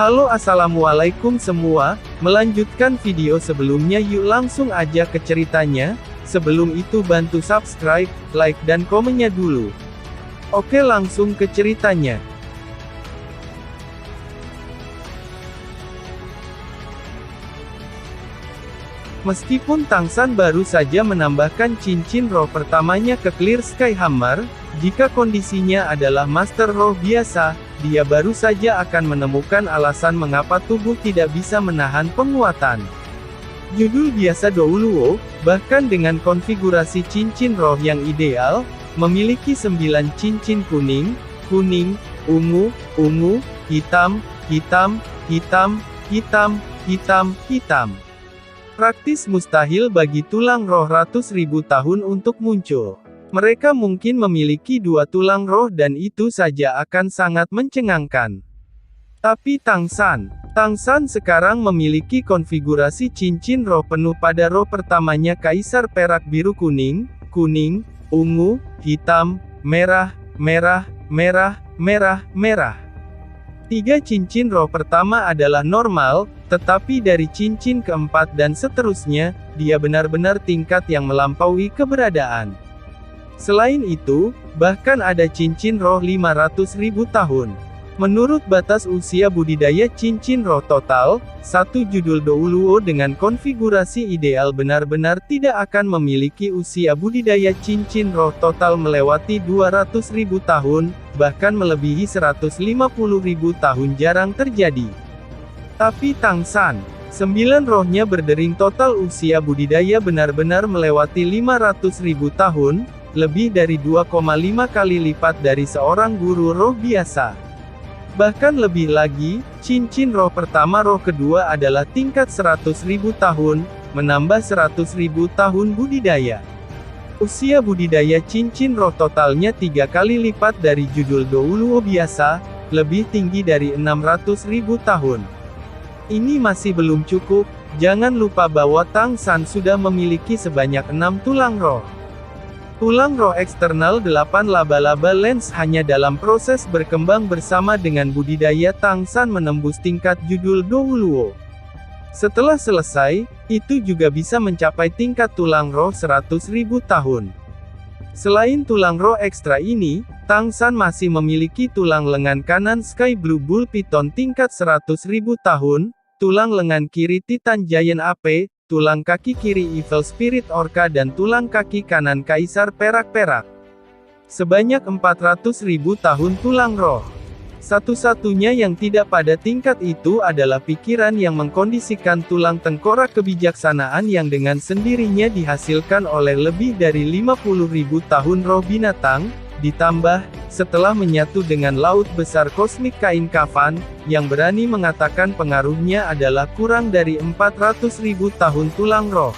Halo assalamualaikum semua, melanjutkan video sebelumnya yuk langsung aja ke ceritanya. Sebelum itu bantu subscribe, like dan komennya dulu. Oke langsung ke ceritanya. Meskipun Tang San baru saja menambahkan cincin roh pertamanya ke Clear Sky Hammer, jika kondisinya adalah Master Roh biasa, dia baru saja akan menemukan alasan mengapa tubuh tidak bisa menahan penguatan. Judul biasa Douluo, bahkan dengan konfigurasi cincin roh yang ideal, memiliki 9 cincin kuning, ungu, hitam, hitam. Praktis mustahil bagi tulang roh ratus ribu tahun untuk muncul. Mereka mungkin memiliki 2 tulang roh dan itu saja akan sangat mencengangkan. Tapi Tang San sekarang memiliki konfigurasi cincin roh penuh pada roh pertamanya Kaisar Perak Biru kuning, ungu, hitam, merah. 3 cincin roh pertama adalah normal, tetapi dari cincin keempat dan seterusnya, dia benar-benar tingkat yang melampaui keberadaan. Selain itu, bahkan ada cincin roh 500.000 tahun. Menurut batas usia budidaya cincin roh total, satu judul Douluo dengan konfigurasi ideal benar-benar tidak akan memiliki usia budidaya cincin roh total melewati 200.000 tahun, bahkan melebihi 150.000 tahun jarang terjadi. Tapi Tang San, 9 rohnya berdering total usia budidaya benar-benar melewati 500.000 tahun, lebih dari 2,5 kali lipat dari seorang guru roh biasa. Bahkan lebih lagi, cincin roh pertama roh kedua adalah tingkat 100.000 tahun, menambah 100.000 tahun budidaya. Usia budidaya cincin roh totalnya 3 kali lipat dari judul Douluo biasa, lebih tinggi dari 600.000 tahun. Ini masih belum cukup, jangan lupa bahwa Tang San sudah memiliki sebanyak 6 tulang roh. Tulang roh eksternal 8 laba-laba lens hanya dalam proses berkembang bersama dengan budidaya Tang San menembus tingkat judul Douluo. Setelah selesai, itu juga bisa mencapai tingkat tulang roh 100.000 tahun. Selain tulang roh ekstra ini, Tang San masih memiliki tulang lengan kanan Sky Blue Bull Python tingkat 100.000 tahun, tulang lengan kiri Titan Giant AP, tulang kaki kiri Evil Spirit Orca dan tulang kaki kanan Kaisar Perak. Sebanyak 400.000 tahun tulang roh. Satu-satunya yang tidak pada tingkat itu adalah pikiran yang mengkondisikan tulang tengkorak kebijaksanaan yang dengan sendirinya dihasilkan oleh lebih dari 50.000 tahun roh binatang, ditambah, setelah menyatu dengan laut besar kosmik kain kafan, yang berani mengatakan pengaruhnya adalah kurang dari 400.000 tahun tulang roh.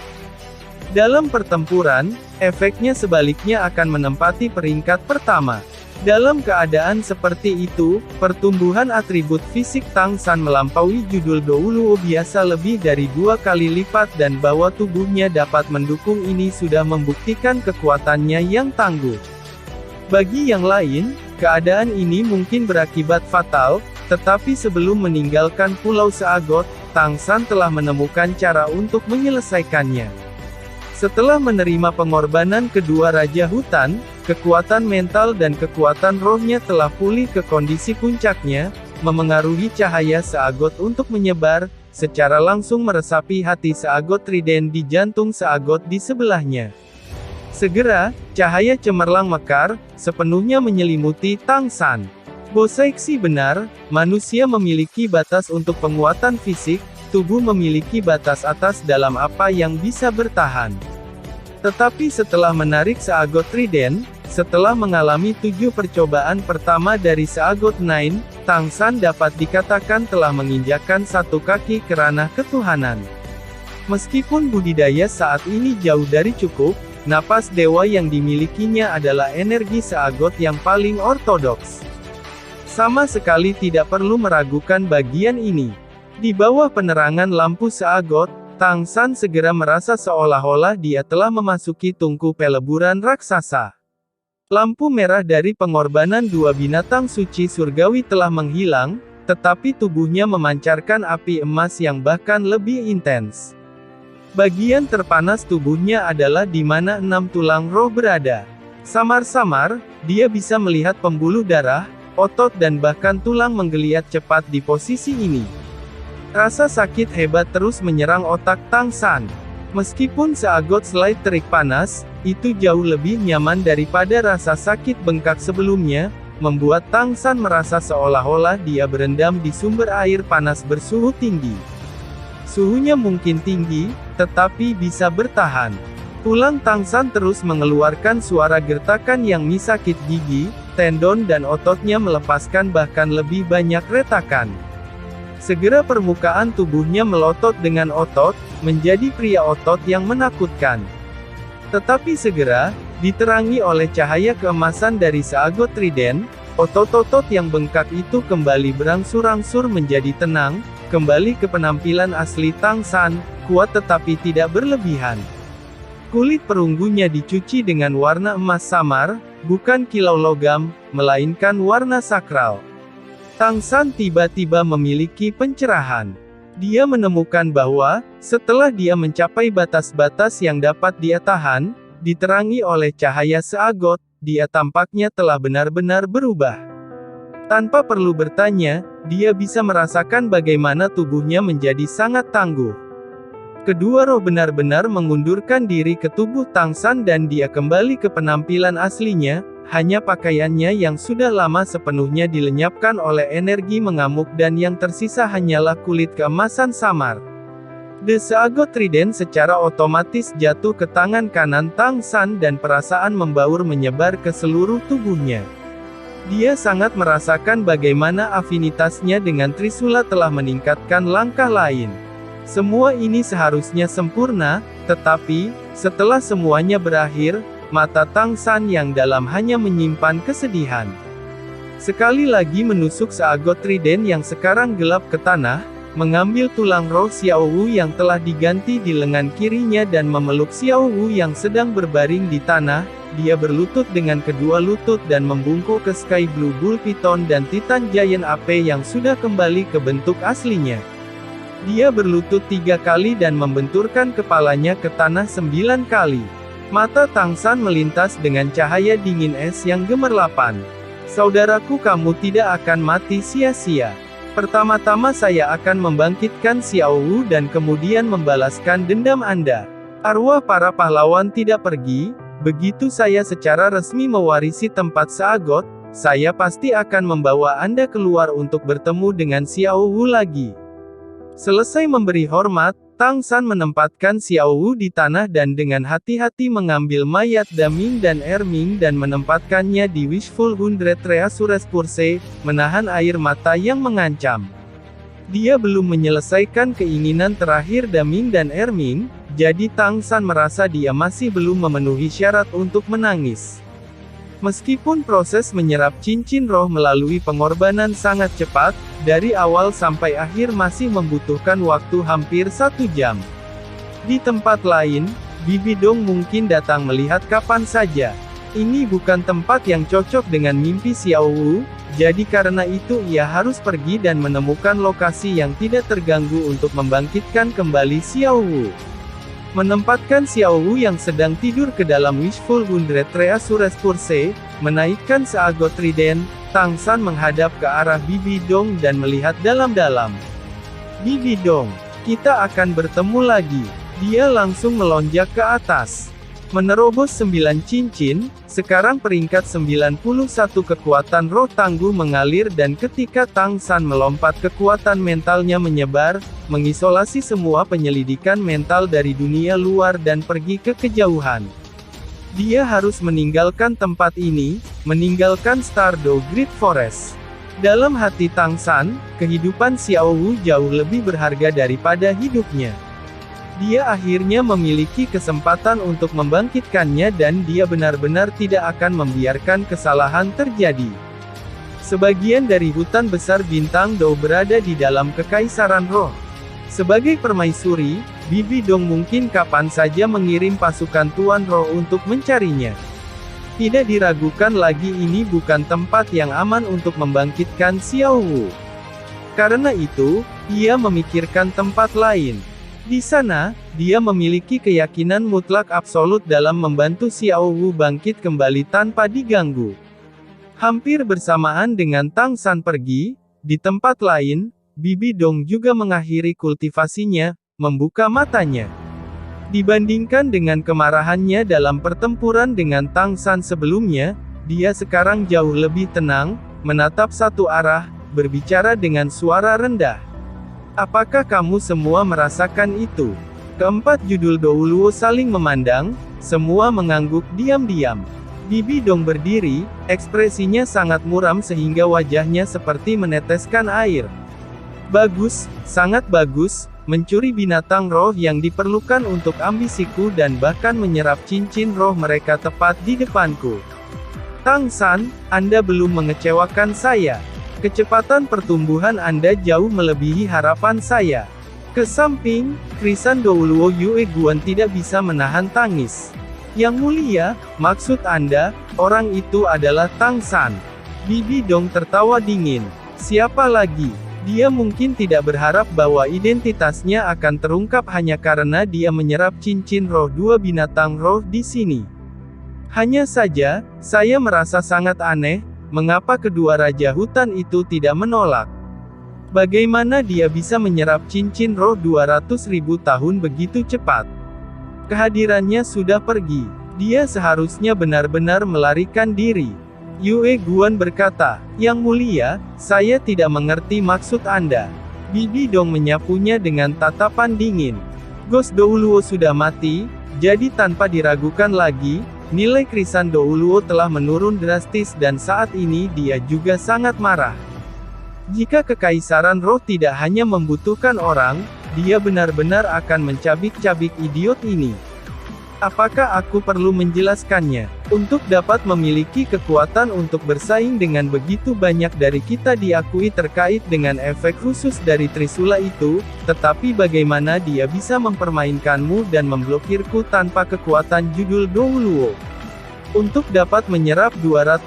Dalam pertempuran, efeknya sebaliknya akan menempati peringkat pertama. Dalam keadaan seperti itu, pertumbuhan atribut fisik Tang San melampaui judul Douluo biasa lebih dari 2 kali lipat dan bahwa tubuhnya dapat mendukung ini sudah membuktikan kekuatannya yang tangguh. Bagi yang lain, keadaan ini mungkin berakibat fatal, tetapi sebelum meninggalkan Pulau Seagot, Tang San telah menemukan cara untuk menyelesaikannya. Setelah menerima pengorbanan kedua Raja Hutan, kekuatan mental dan kekuatan rohnya telah pulih ke kondisi puncaknya, memengaruhi cahaya Seagot untuk menyebar, secara langsung meresapi hati Seagot Trident di jantung Seagot di sebelahnya. Segera, cahaya cemerlang mekar, sepenuhnya menyelimuti Tang San. Bosaiksi benar, manusia memiliki batas untuk penguatan fisik, tubuh memiliki batas atas dalam apa yang bisa bertahan. Tetapi setelah menarik Seagot Trident, setelah mengalami 7 percobaan pertama dari Seagot Nine, Tang San dapat dikatakan telah menginjakkan 1 kaki ke ranah ketuhanan. Meskipun budidaya saat ini jauh dari cukup, napas dewa yang dimilikinya adalah energi Seagot yang paling ortodoks. Sama sekali tidak perlu meragukan bagian ini. Di bawah penerangan lampu Seagot, Tang San segera merasa seolah-olah dia telah memasuki tungku peleburan raksasa. Lampu merah dari pengorbanan 2 binatang suci surgawi telah menghilang, tetapi tubuhnya memancarkan api emas yang bahkan lebih intens. Bagian terpanas tubuhnya adalah di mana 6 tulang roh berada. Samar-samar, dia bisa melihat pembuluh darah, otot dan bahkan tulang menggeliat cepat di posisi ini. Rasa sakit hebat terus menyerang otak Tang San. Meskipun seagot slide terik panas, itu jauh lebih nyaman daripada rasa sakit bengkak sebelumnya, membuat Tang San merasa seolah-olah dia berendam di sumber air panas bersuhu tinggi. Suhunya mungkin tinggi, tetapi bisa bertahan. Tulang Tang San terus mengeluarkan suara gertakan yang misakit gigi, tendon dan ototnya melepaskan bahkan lebih banyak retakan. Segera permukaan tubuhnya melotot dengan otot, menjadi pria otot yang menakutkan. Tetapi segera, diterangi oleh cahaya keemasan dari seagot trident, otot-otot yang bengkak itu kembali berangsur-angsur menjadi tenang, kembali ke penampilan asli Tang San, kuat tetapi tidak berlebihan. Kulit perunggunya dicuci dengan warna emas samar, bukan kilau logam, melainkan warna sakral. Tang San tiba-tiba memiliki pencerahan. Dia menemukan bahwa, setelah dia mencapai batas-batas yang dapat dia tahan, diterangi oleh cahaya seagot, dia tampaknya telah benar-benar berubah. Tanpa perlu bertanya, dia bisa merasakan bagaimana tubuhnya menjadi sangat tangguh. Kedua roh benar-benar mengundurkan diri ke tubuh Tang San dan dia kembali ke penampilan aslinya, hanya pakaiannya yang sudah lama sepenuhnya dilenyapkan oleh energi mengamuk dan yang tersisa hanyalah kulit keemasan samar. The Seagot Trident secara otomatis jatuh ke tangan kanan Tang San dan perasaan membaur menyebar ke seluruh tubuhnya. Dia sangat merasakan bagaimana afinitasnya dengan Trisula telah meningkatkan langkah lain. Semua ini seharusnya sempurna, tetapi, setelah semuanya berakhir, mata Tang San yang dalam hanya menyimpan kesedihan. Sekali lagi menusuk seagot trident yang sekarang gelap ke tanah, mengambil tulang roh Xiao Wu yang telah diganti di lengan kirinya dan memeluk Xiao Wu yang sedang berbaring di tanah, dia berlutut dengan kedua lutut dan membungkuk ke Sky Blue Bull Python dan Titan Giant Ape yang sudah kembali ke bentuk aslinya. Dia berlutut 3 kali dan membenturkan kepalanya ke tanah 9 kali. Mata Tang San melintas dengan cahaya dingin es yang gemerlapan. Saudaraku, kamu tidak akan mati sia-sia. Pertama-tama saya akan membangkitkan Xiao Wu dan kemudian membalaskan dendam Anda. Arwah para pahlawan tidak pergi, begitu saya secara resmi mewarisi tempat Seagot, saya pasti akan membawa Anda keluar untuk bertemu dengan Xiao Wu lagi. Selesai memberi hormat, Tang San menempatkan Xiao Wu di tanah dan dengan hati-hati mengambil mayat Daming dan Erming dan menempatkannya di Wishful 100 Treasures Purse, menahan air mata yang mengancam. Dia belum menyelesaikan keinginan terakhir Daming dan Erming, jadi Tang San merasa dia masih belum memenuhi syarat untuk menangis. Meskipun proses menyerap cincin roh melalui pengorbanan sangat cepat, dari awal sampai akhir masih membutuhkan waktu hampir 1 jam. Di tempat lain, Bibi Dong mungkin datang melihat kapan saja. Ini bukan tempat yang cocok dengan mimpi Xiao Wu, jadi karena itu ia harus pergi dan menemukan lokasi yang tidak terganggu untuk membangkitkan kembali Xiao Wu. Menempatkan Xiao Wu yang sedang tidur ke dalam Wishful 100 Treasures Purse, menaikkan seagot trident, Tang San menghadap ke arah Bibi Dong dan melihat dalam-dalam. Bibi Dong, kita akan bertemu lagi. Dia langsung melonjak ke atas. Menerobos 9 cincin, sekarang peringkat 91 kekuatan roh tangguh mengalir dan ketika Tang San melompat kekuatan mentalnya menyebar, mengisolasi semua penyelidikan mental dari dunia luar dan pergi ke kejauhan. Dia harus meninggalkan tempat ini, meninggalkan Stardew Great Forest. Dalam hati Tang San, kehidupan Xiao Wu jauh lebih berharga daripada hidupnya. Dia akhirnya memiliki kesempatan untuk membangkitkannya dan dia benar-benar tidak akan membiarkan kesalahan terjadi. Sebagian dari hutan besar bintang Do berada di dalam kekaisaran roh. Sebagai permaisuri, Bibi Dong mungkin kapan saja mengirim pasukan Tuan Roh untuk mencarinya. Tidak diragukan lagi ini bukan tempat yang aman untuk membangkitkan Xiao Wu. Karena itu, ia memikirkan tempat lain. Di sana, dia memiliki keyakinan mutlak absolut dalam membantu Xiao Wu bangkit kembali tanpa diganggu. Hampir bersamaan dengan Tang San pergi, di tempat lain, Bibi Dong juga mengakhiri kultivasinya, membuka matanya. Dibandingkan dengan kemarahannya dalam pertempuran dengan Tang San sebelumnya, dia sekarang jauh lebih tenang, menatap satu arah, berbicara dengan suara rendah. Apakah kamu semua merasakan itu? Keempat judul Douluo saling memandang, semua mengangguk diam-diam. Bibi Dong berdiri, ekspresinya sangat muram sehingga wajahnya seperti meneteskan air. Bagus, sangat bagus, mencuri binatang roh yang diperlukan untuk ambisiku dan bahkan menyerap cincin roh mereka tepat di depanku. Tang San, Anda belum mengecewakan saya. Kecepatan pertumbuhan Anda jauh melebihi harapan saya. Ke samping, Krisan Douluo Yue Guan tidak bisa menahan tangis. Yang mulia, maksud Anda, orang itu adalah Tang San. Bibi Dong tertawa dingin. Siapa lagi? Dia mungkin tidak berharap bahwa identitasnya akan terungkap hanya karena dia menyerap cincin roh dua binatang roh di sini. Hanya saja, saya merasa sangat aneh, mengapa kedua raja hutan itu tidak menolak. Bagaimana dia bisa menyerap cincin roh 200.000 tahun begitu cepat? Kehadirannya sudah pergi. Dia seharusnya benar-benar melarikan diri. Yue Guan berkata, Yang mulia, saya tidak mengerti maksud Anda. Bibi Dong menyapunya dengan tatapan dingin. Ghost Douluo sudah mati, jadi tanpa diragukan lagi, nilai Krisan Douluo telah menurun drastis dan saat ini dia juga sangat marah. Jika kekaisaran roh tidak hanya membutuhkan orang, dia benar-benar akan mencabik-cabik idiot ini. Apakah aku perlu menjelaskannya? Untuk dapat memiliki kekuatan untuk bersaing dengan begitu banyak dari kita diakui terkait dengan efek khusus dari Trisula itu, tetapi bagaimana dia bisa mempermainkanmu dan memblokirku tanpa kekuatan judul Douluo? Untuk dapat menyerap 200.000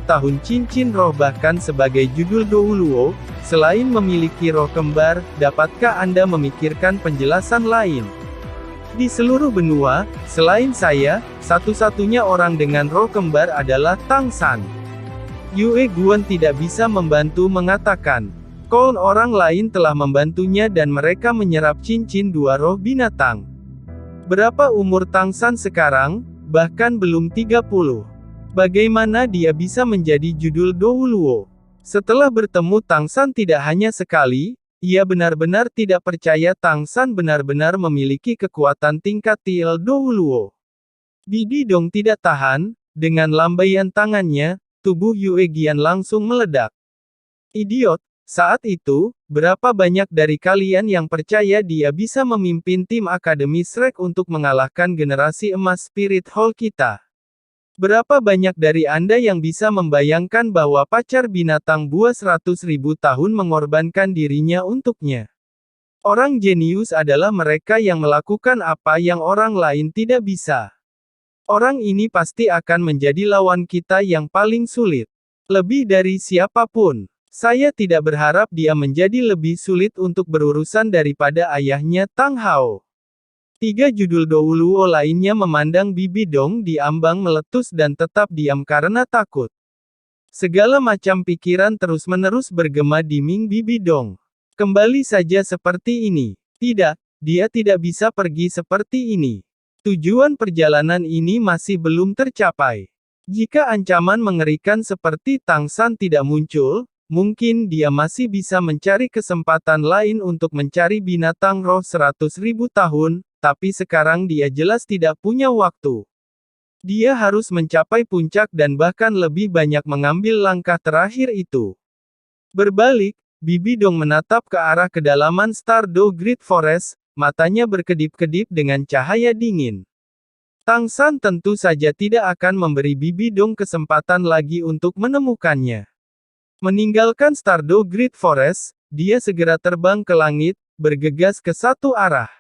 tahun cincin roh bahkan sebagai judul Douluo, selain memiliki roh kembar, dapatkah Anda memikirkan penjelasan lain? Di seluruh benua, selain saya, satu-satunya orang dengan roh kembar adalah Tang San. Yue Guan tidak bisa membantu mengatakan. Kon orang lain telah membantunya dan mereka menyerap cincin dua roh binatang. Berapa umur Tang San sekarang? Bahkan belum 30. Bagaimana dia bisa menjadi judul Douluo? Setelah bertemu Tang San tidak hanya sekali, ia benar-benar tidak percaya Tang San benar-benar memiliki kekuatan tingkat TL Douluo. Bibi Dong tidak tahan, dengan lambaian tangannya, tubuh Yue Gian langsung meledak. Idiot, saat itu, berapa banyak dari kalian yang percaya dia bisa memimpin tim Akademi Shrek untuk mengalahkan generasi emas Spirit Hall kita? Berapa banyak dari Anda yang bisa membayangkan bahwa pacar binatang buas 100.000 tahun mengorbankan dirinya untuknya? Orang jenius adalah mereka yang melakukan apa yang orang lain tidak bisa. Orang ini pasti akan menjadi lawan kita yang paling sulit. Lebih dari siapapun. Saya tidak berharap dia menjadi lebih sulit untuk berurusan daripada ayahnya Tang Hao. Tiga judul Douluo lainnya memandang Bibi Dong di ambang meletus dan tetap diam karena takut. Segala macam pikiran terus-menerus bergema di Ming Bibi Dong. Kembali saja seperti ini. Tidak, dia tidak bisa pergi seperti ini. Tujuan perjalanan ini masih belum tercapai. Jika ancaman mengerikan seperti Tang San tidak muncul, mungkin dia masih bisa mencari kesempatan lain untuk mencari binatang roh 100.000 tahun, tapi sekarang dia jelas tidak punya waktu. Dia harus mencapai puncak dan bahkan lebih banyak mengambil langkah terakhir itu. Berbalik, Bibi Dong menatap ke arah kedalaman Stardew Great Forest, matanya berkedip-kedip dengan cahaya dingin. Tang San tentu saja tidak akan memberi Bibi Dong kesempatan lagi untuk menemukannya. Meninggalkan Stardew Great Forest, dia segera terbang ke langit, bergegas ke satu arah.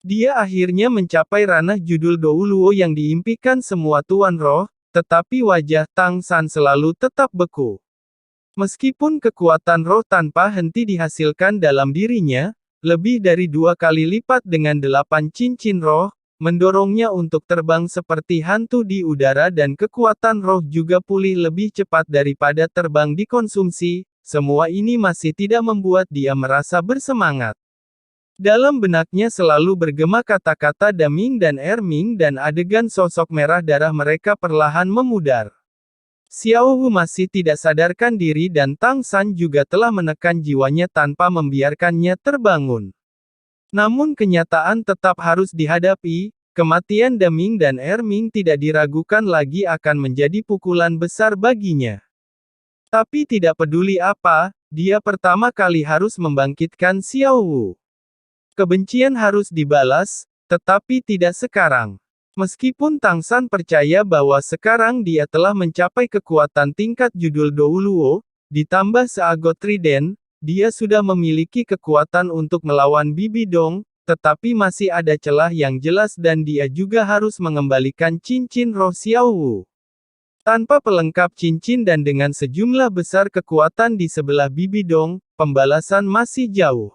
Dia akhirnya mencapai ranah judul Douluo yang diimpikan semua Tuan Roh, tetapi wajah Tang San selalu tetap beku. Meskipun kekuatan roh tanpa henti dihasilkan dalam dirinya, lebih dari 2 kali lipat dengan 8 cincin roh, mendorongnya untuk terbang seperti hantu di udara dan kekuatan roh juga pulih lebih cepat daripada terbang dikonsumsi, semua ini masih tidak membuat dia merasa bersemangat. Dalam benaknya selalu bergema kata-kata Daming dan Erming dan adegan sosok merah darah mereka perlahan memudar. Xiao Wu masih tidak sadarkan diri dan Tang San juga telah menekan jiwanya tanpa membiarkannya terbangun. Namun kenyataan tetap harus dihadapi, kematian Daming dan Erming tidak diragukan lagi akan menjadi pukulan besar baginya. Tapi tidak peduli apa, dia pertama kali harus membangkitkan Xiao Wu. Kebencian harus dibalas, tetapi tidak sekarang. Meskipun Tang San percaya bahwa sekarang dia telah mencapai kekuatan tingkat judul Douluo, ditambah seagot Trident, dia sudah memiliki kekuatan untuk melawan Bibi Dong, tetapi masih ada celah yang jelas dan dia juga harus mengembalikan cincin roh Xiao Wu. Tanpa pelengkap cincin dan dengan sejumlah besar kekuatan di sebelah Bibi Dong, pembalasan masih jauh.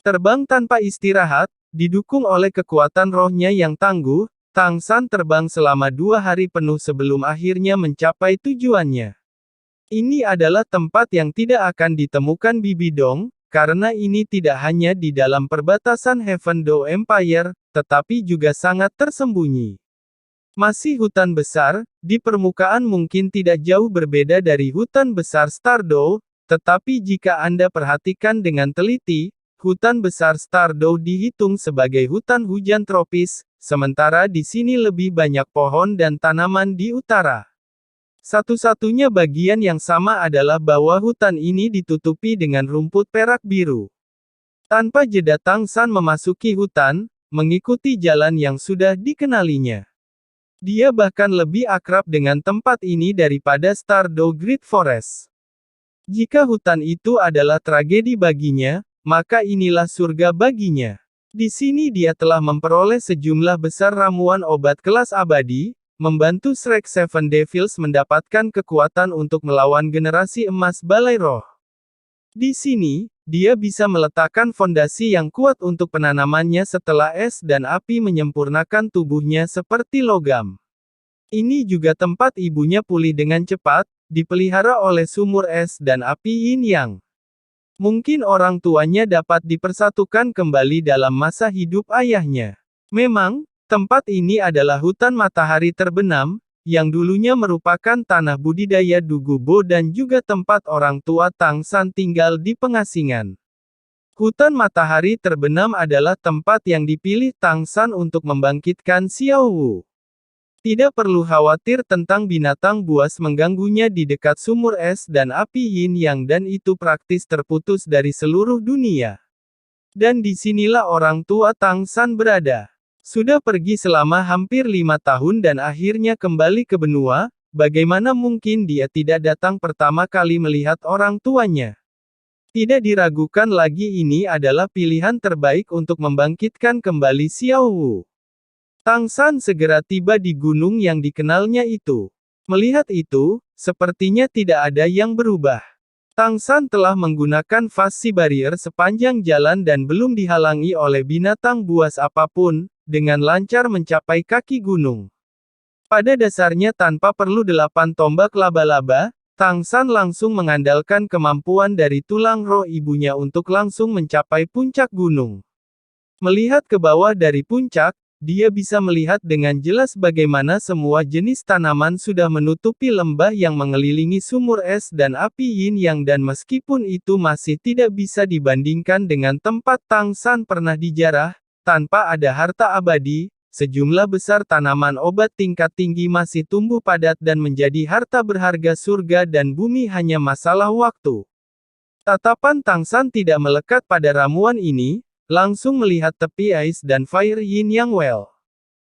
Terbang tanpa istirahat, didukung oleh kekuatan rohnya yang tangguh, Tang San terbang selama 2 hari penuh sebelum akhirnya mencapai tujuannya. Ini adalah tempat yang tidak akan ditemukan Bibi Dong, karena ini tidak hanya di dalam perbatasan Heaven Do Empire, tetapi juga sangat tersembunyi. Masih hutan besar, di permukaan mungkin tidak jauh berbeda dari hutan besar Stardow, tetapi jika Anda perhatikan dengan teliti, hutan besar Stardow dihitung sebagai hutan hujan tropis, sementara di sini lebih banyak pohon dan tanaman di utara. Satu-satunya bagian yang sama adalah bahwa hutan ini ditutupi dengan rumput perak biru. Tanpa jeda Tang San memasuki hutan, mengikuti jalan yang sudah dikenalinya. Dia bahkan lebih akrab dengan tempat ini daripada Stardow Great Forest. Jika hutan itu adalah tragedi baginya, maka inilah surga baginya. Di sini dia telah memperoleh sejumlah besar ramuan obat kelas abadi, membantu Shrek Seven Devils mendapatkan kekuatan untuk melawan generasi emas Balai Roh. Di sini, dia bisa meletakkan fondasi yang kuat untuk penanamannya setelah es dan api menyempurnakan tubuhnya seperti logam. Ini juga tempat ibunya pulih dengan cepat, dipelihara oleh sumur es dan api Yin Yang. Mungkin orang tuanya dapat dipersatukan kembali dalam masa hidup ayahnya. Memang, tempat ini adalah hutan matahari terbenam, yang dulunya merupakan tanah budidaya Dugu Bo dan juga tempat orang tua Tang San tinggal di pengasingan. Hutan matahari terbenam adalah tempat yang dipilih Tang San untuk membangkitkan Xiao Wu. Tidak perlu khawatir tentang binatang buas mengganggunya di dekat sumur es dan api Yin Yang dan itu praktis terputus dari seluruh dunia. Dan disinilah orang tua Tang San berada. Sudah pergi selama hampir 5 tahun dan akhirnya kembali ke benua, bagaimana mungkin dia tidak datang pertama kali melihat orang tuanya? Tidak diragukan lagi ini adalah pilihan terbaik untuk membangkitkan kembali Xiao Wu. Tang San segera tiba di gunung yang dikenalnya itu. Melihat itu, sepertinya tidak ada yang berubah. Tang San telah menggunakan fasi barrier sepanjang jalan dan belum dihalangi oleh binatang buas apapun, dengan lancar mencapai kaki gunung. Pada dasarnya tanpa perlu 8 tombak laba-laba, Tang San langsung mengandalkan kemampuan dari tulang roh ibunya untuk langsung mencapai puncak gunung. Melihat ke bawah dari puncak, dia bisa melihat dengan jelas bagaimana semua jenis tanaman sudah menutupi lembah yang mengelilingi sumur es dan api Yin Yang dan meskipun itu masih tidak bisa dibandingkan dengan tempat Tang San pernah dijarah, tanpa ada harta abadi, sejumlah besar tanaman obat tingkat tinggi masih tumbuh padat dan menjadi harta berharga surga dan bumi hanya masalah waktu. Tatapan Tang San tidak melekat pada ramuan ini, langsung melihat tepi Ice dan Fire Yin Yang Well.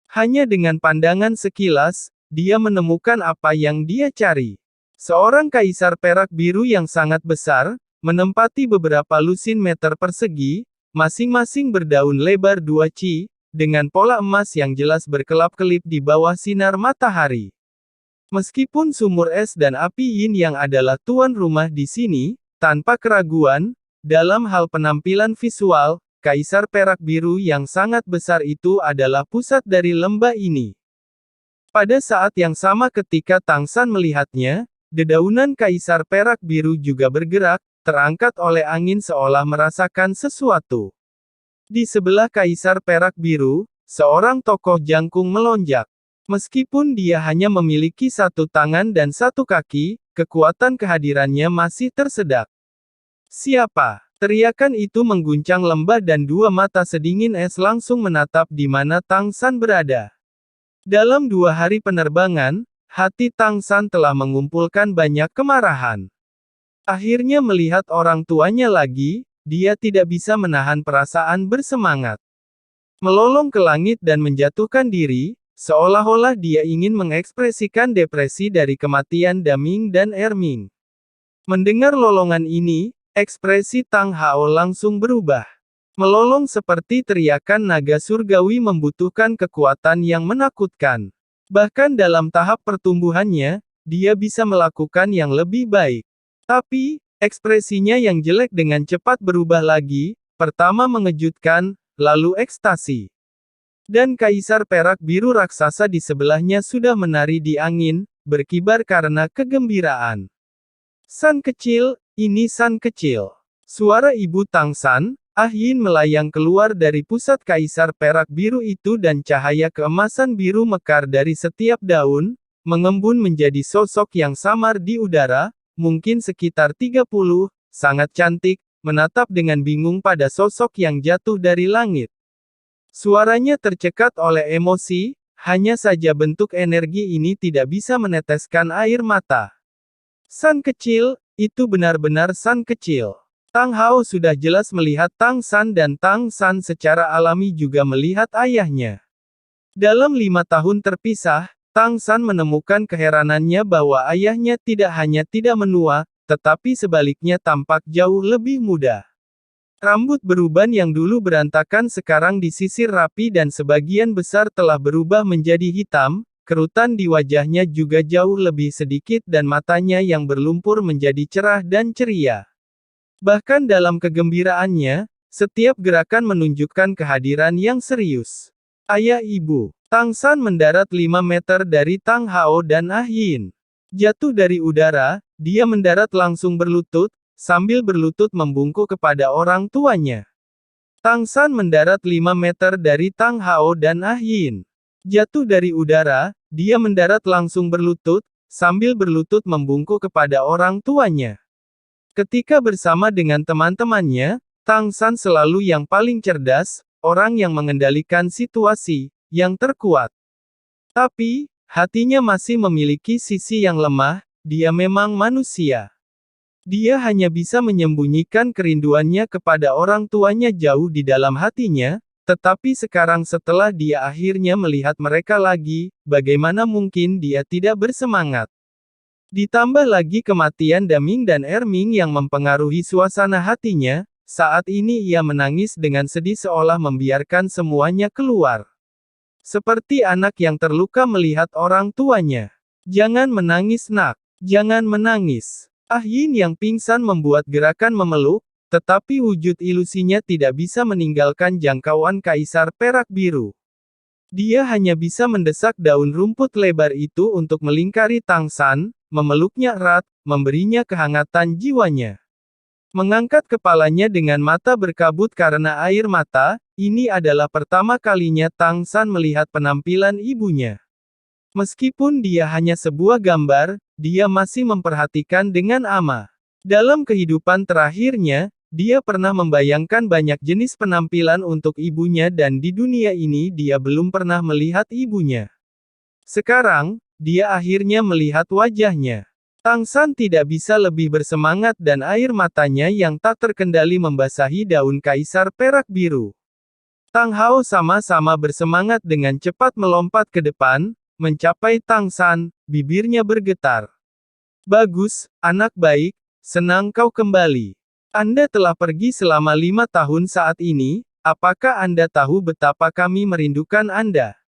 Hanya dengan pandangan sekilas, dia menemukan apa yang dia cari. Seorang kaisar perak biru yang sangat besar, menempati beberapa lusin meter persegi, masing-masing berdaun lebar 2 ci, dengan pola emas yang jelas berkelap-kelip di bawah sinar matahari. Meskipun sumur es dan api Yin Yang adalah tuan rumah di sini, tanpa keraguan, dalam hal penampilan visual, Kaisar Perak Biru yang sangat besar itu adalah pusat dari lembah ini. Pada saat yang sama ketika Tang San melihatnya, dedaunan Kaisar Perak Biru juga bergerak, terangkat oleh angin seolah merasakan sesuatu. Di sebelah Kaisar Perak Biru, seorang tokoh jangkung melonjak. Meskipun dia hanya memiliki satu tangan dan satu kaki, kekuatan kehadirannya masih tersedak. Siapa? Teriakan itu mengguncang lembah dan dua mata sedingin es langsung menatap di mana Tang San berada. Dalam 2 hari penerbangan, hati Tang San telah mengumpulkan banyak kemarahan. Akhirnya melihat orang tuanya lagi, dia tidak bisa menahan perasaan bersemangat. Melolong ke langit dan menjatuhkan diri, seolah-olah dia ingin mengekspresikan depresi dari kematian Daming dan Erming. Mendengar lolongan ini, ekspresi Tang Hao langsung berubah. Melolong seperti teriakan naga surgawi membutuhkan kekuatan yang menakutkan. Bahkan dalam tahap pertumbuhannya, dia bisa melakukan yang lebih baik. Tapi, ekspresinya yang jelek dengan cepat berubah lagi, pertama mengejutkan, lalu ekstasi. Dan Kaisar Perak Biru raksasa di sebelahnya sudah menari di angin, berkibar karena kegembiraan. San kecil, ini San kecil. Suara ibu Tang San, Ah Yin melayang keluar dari pusat Kaisar Perak Biru itu dan cahaya keemasan biru mekar dari setiap daun, mengembun menjadi sosok yang samar di udara, mungkin sekitar 30, sangat cantik, menatap dengan bingung pada sosok yang jatuh dari langit. Suaranya tercekat oleh emosi, hanya saja bentuk energi ini tidak bisa meneteskan air mata. San kecil, itu benar-benar San kecil. Tang Hao sudah jelas melihat Tang San dan Tang San secara alami juga melihat ayahnya. Dalam 5 tahun terpisah, Tang San menemukan keheranannya bahwa ayahnya tidak hanya tidak menua, tetapi sebaliknya tampak jauh lebih muda. Rambut beruban yang dulu berantakan sekarang disisir rapi dan sebagian besar telah berubah menjadi hitam, kerutan di wajahnya juga jauh lebih sedikit dan matanya yang berlumpur menjadi cerah dan ceria. Bahkan dalam kegembiraannya, setiap gerakan menunjukkan kehadiran yang serius. Ayah ibu, Tang San mendarat 5 meter dari Tang Hao dan Ah Yin. Jatuh dari udara, dia mendarat langsung berlutut, sambil berlutut membungkuk kepada orang tuanya. Tang San mendarat 5 meter dari Tang Hao dan Ah Yin. Jatuh dari udara, dia mendarat langsung berlutut, sambil berlutut membungkuk kepada orang tuanya. Ketika bersama dengan teman-temannya, Tang San selalu yang paling cerdas, orang yang mengendalikan situasi, yang terkuat. Tapi, hatinya masih memiliki sisi yang lemah, dia memang manusia. Dia hanya bisa menyembunyikan kerinduannya kepada orang tuanya jauh di dalam hatinya, tetapi sekarang setelah dia akhirnya melihat mereka lagi, bagaimana mungkin dia tidak bersemangat? Ditambah lagi kematian Daming dan Erming yang mempengaruhi suasana hatinya, saat ini ia menangis dengan sedih seolah membiarkan semuanya keluar. Seperti anak yang terluka melihat orang tuanya. Jangan menangis nak, jangan menangis. Ah Yin yang pingsan membuat gerakan memeluk, tetapi wujud ilusinya tidak bisa meninggalkan jangkauan Kaisar Perak Biru. Dia hanya bisa mendesak daun rumput lebar itu untuk melingkari Tang San, memeluknya erat, memberinya kehangatan jiwanya. Mengangkat kepalanya dengan mata berkabut karena air mata, ini adalah pertama kalinya Tang San melihat penampilan ibunya. Meskipun dia hanya sebuah gambar, dia masih memperhatikan dengan ama. Dalam kehidupan terakhirnya, dia pernah membayangkan banyak jenis penampilan untuk ibunya dan di dunia ini dia belum pernah melihat ibunya. Sekarang, dia akhirnya melihat wajahnya. Tang San tidak bisa lebih bersemangat dan air matanya yang tak terkendali membasahi daun Kaisar Perak Biru. Tang Hao sama-sama bersemangat dengan cepat melompat ke depan, mencapai Tang San, bibirnya bergetar. Bagus, anak baik, senang kau kembali. Anda telah pergi selama 5 tahun saat ini, apakah Anda tahu betapa kami merindukan Anda?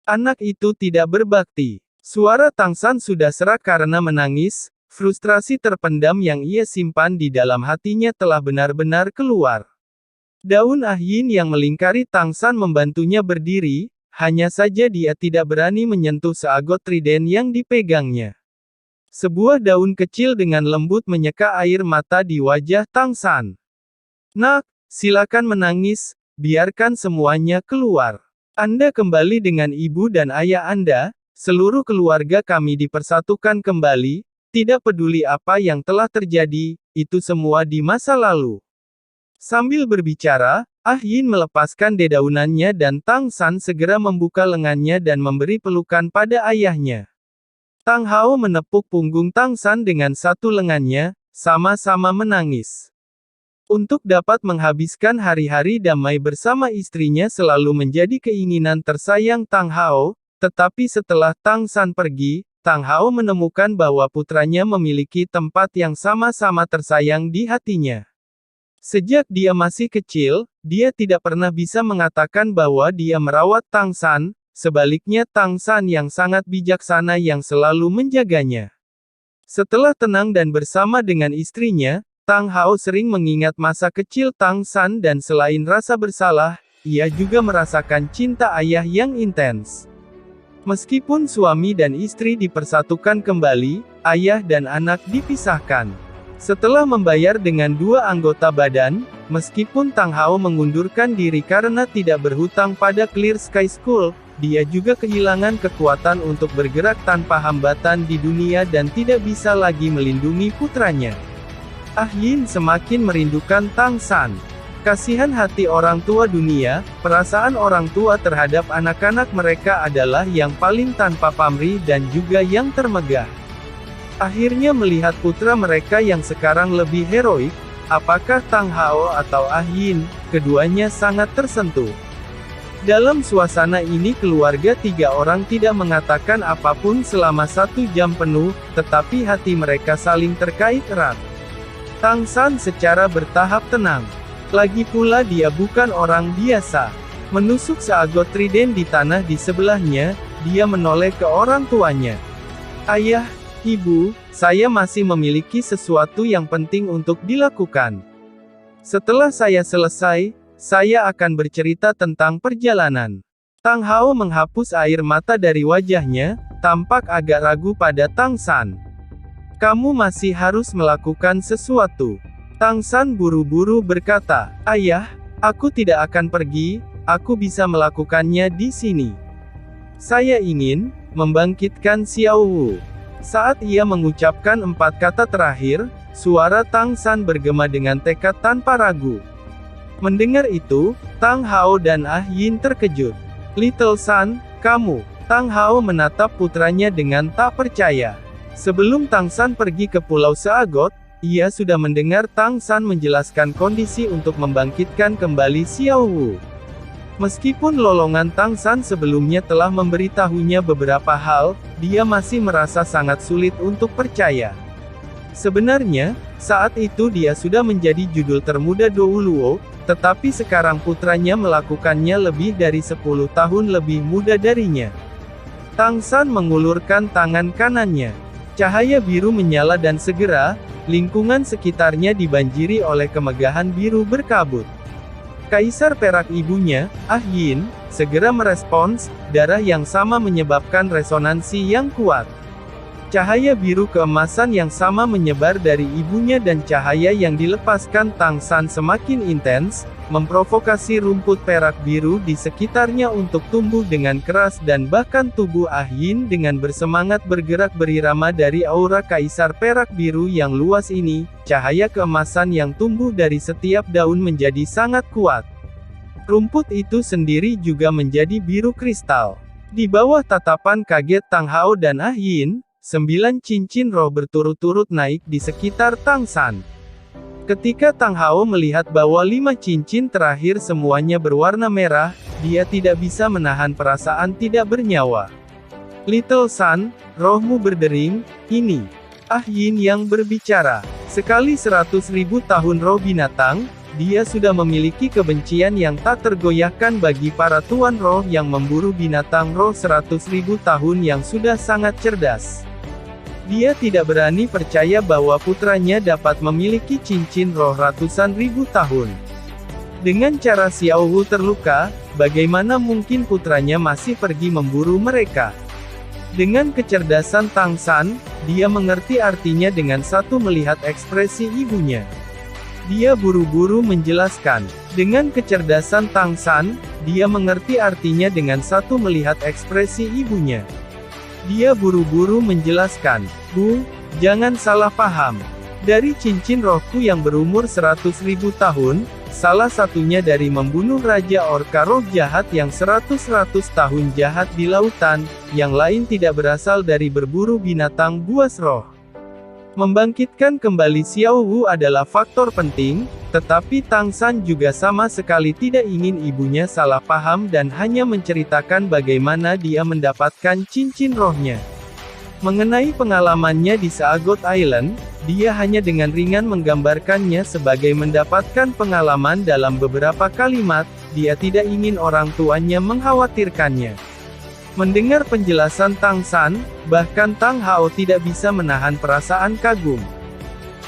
Anak itu tidak berbakti. Suara Tang San sudah serak karena menangis, frustrasi terpendam yang ia simpan di dalam hatinya telah benar-benar keluar. Daun Ah Yin yang melingkari Tang San membantunya berdiri, hanya saja dia tidak berani menyentuh seagot trident yang dipegangnya. Sebuah daun kecil dengan lembut menyeka air mata di wajah Tang San. Nak, silakan menangis, biarkan semuanya keluar. Anda kembali dengan ibu dan ayah Anda, seluruh keluarga kami dipersatukan kembali, tidak peduli apa yang telah terjadi, itu semua di masa lalu. Sambil berbicara, Ah Yin melepaskan dedaunannya dan Tang San segera membuka lengannya dan memberi pelukan pada ayahnya. Tang Hao menepuk punggung Tang San dengan satu lengannya, sama-sama menangis. Untuk dapat menghabiskan hari-hari damai bersama istrinya selalu menjadi keinginan tersayang Tang Hao, tetapi setelah Tang San pergi, Tang Hao menemukan bahwa putranya memiliki tempat yang sama-sama tersayang di hatinya. Sejak dia masih kecil, dia tidak pernah bisa mengatakan bahwa dia merawat Tang San, sebaliknya Tang San yang sangat bijaksana yang selalu menjaganya. Setelah tenang dan bersama dengan istrinya, Tang Hao sering mengingat masa kecil Tang San dan selain rasa bersalah, ia juga merasakan cinta ayah yang intens. Meskipun suami dan istri dipersatukan kembali, ayah dan anak dipisahkan. Setelah membayar dengan dua anggota badan, meskipun Tang Hao mengundurkan diri karena tidak berhutang pada Clear Sky School, dia juga kehilangan kekuatan untuk bergerak tanpa hambatan di dunia dan tidak bisa lagi melindungi putranya. Ah Yin semakin merindukan Tang San. Kasihan hati orang tua dunia, perasaan orang tua terhadap anak-anak mereka adalah yang paling tanpa pamrih dan juga yang termegah. Akhirnya melihat putra mereka yang sekarang lebih heroik, apakah Tang Hao atau Ah Yin, keduanya sangat tersentuh. Dalam suasana ini keluarga tiga orang tidak mengatakan apapun selama 1 jam penuh, tetapi hati mereka saling terkait erat. Tang San secara bertahap tenang. Lagi pula dia bukan orang biasa. Menusuk seagot trident di tanah di sebelahnya, dia menoleh ke orang tuanya. Ayah, Ibu, saya masih memiliki sesuatu yang penting untuk dilakukan. Setelah saya selesai, saya akan bercerita tentang perjalanan. Tang Hao menghapus air mata dari wajahnya, tampak agak ragu pada Tang San. Kamu masih harus melakukan sesuatu. Tang San buru-buru berkata, Ayah, aku tidak akan pergi, aku bisa melakukannya di sini. Saya ingin membangkitkan Xiao Wu. Saat ia mengucapkan 4 kata terakhir, suara Tang San bergema dengan tekad tanpa ragu. Mendengar itu, Tang Hao dan Ah Yin terkejut. Little San, kamu. Tang Hao menatap putranya dengan tak percaya. Sebelum Tang San pergi ke Pulau Seagot, ia sudah mendengar Tang San menjelaskan kondisi untuk membangkitkan kembali Xiao Wu. Meskipun lolongan Tang San sebelumnya telah memberitahunya beberapa hal, dia masih merasa sangat sulit untuk percaya. Sebenarnya, saat itu dia sudah menjadi judul termuda Douluo, tetapi sekarang putranya melakukannya lebih dari 10 tahun lebih muda darinya. Tang San mengulurkan tangan kanannya. Cahaya biru menyala dan segera, lingkungan sekitarnya dibanjiri oleh kemegahan biru berkabut. Kaisar perak ibunya, Ah Yin, segera merespons, darah yang sama menyebabkan resonansi yang kuat. Cahaya biru keemasan yang sama menyebar dari ibunya dan cahaya yang dilepaskan Tang San semakin intens, memprovokasi rumput perak biru di sekitarnya untuk tumbuh dengan keras dan bahkan tubuh Ah Yin dengan bersemangat bergerak berirama dari aura kaisar perak biru yang luas ini, cahaya keemasan yang tumbuh dari setiap daun menjadi sangat kuat. Rumput itu sendiri juga menjadi biru kristal. Di bawah tatapan kaget Tang Hao dan Ah Yin, 9 cincin roh berturut-turut naik di sekitar Tang San. Ketika Tang Hao melihat bahwa 5 cincin terakhir semuanya berwarna merah, dia tidak bisa menahan perasaan tidak bernyawa. Little San, rohmu berdering, ini. Ah Yin yang berbicara. Sekali 100.000 tahun roh binatang, dia sudah memiliki kebencian yang tak tergoyahkan bagi para tuan roh yang memburu binatang roh 100.000 tahun yang sudah sangat cerdas. Dia tidak berani percaya bahwa putranya dapat memiliki cincin roh ratusan ribu tahun. Dengan cara Xiao Wu terluka, bagaimana mungkin putranya masih pergi memburu mereka? Dengan kecerdasan Tang San, dia mengerti artinya dengan satu melihat ekspresi ibunya. Dia buru-buru menjelaskan. Dengan kecerdasan Tang San, dia mengerti artinya dengan satu melihat ekspresi ibunya. Dia buru-buru menjelaskan, "Bu, jangan salah paham. Dari cincin rohku yang berumur 100.000 tahun, salah satunya dari membunuh Raja Orka roh jahat yang 100 tahun jahat di lautan, yang lain tidak berasal dari berburu binatang buas roh." Membangkitkan kembali Xiao Wu adalah faktor penting, tetapi Tang San juga sama sekali tidak ingin ibunya salah paham dan hanya menceritakan bagaimana dia mendapatkan cincin rohnya. Mengenai pengalamannya di Seagot Island, dia hanya dengan ringan menggambarkannya sebagai mendapatkan pengalaman dalam beberapa kalimat, dia tidak ingin orang tuanya mengkhawatirkannya. Mendengar penjelasan Tang San, bahkan Tang Hao tidak bisa menahan perasaan kagum.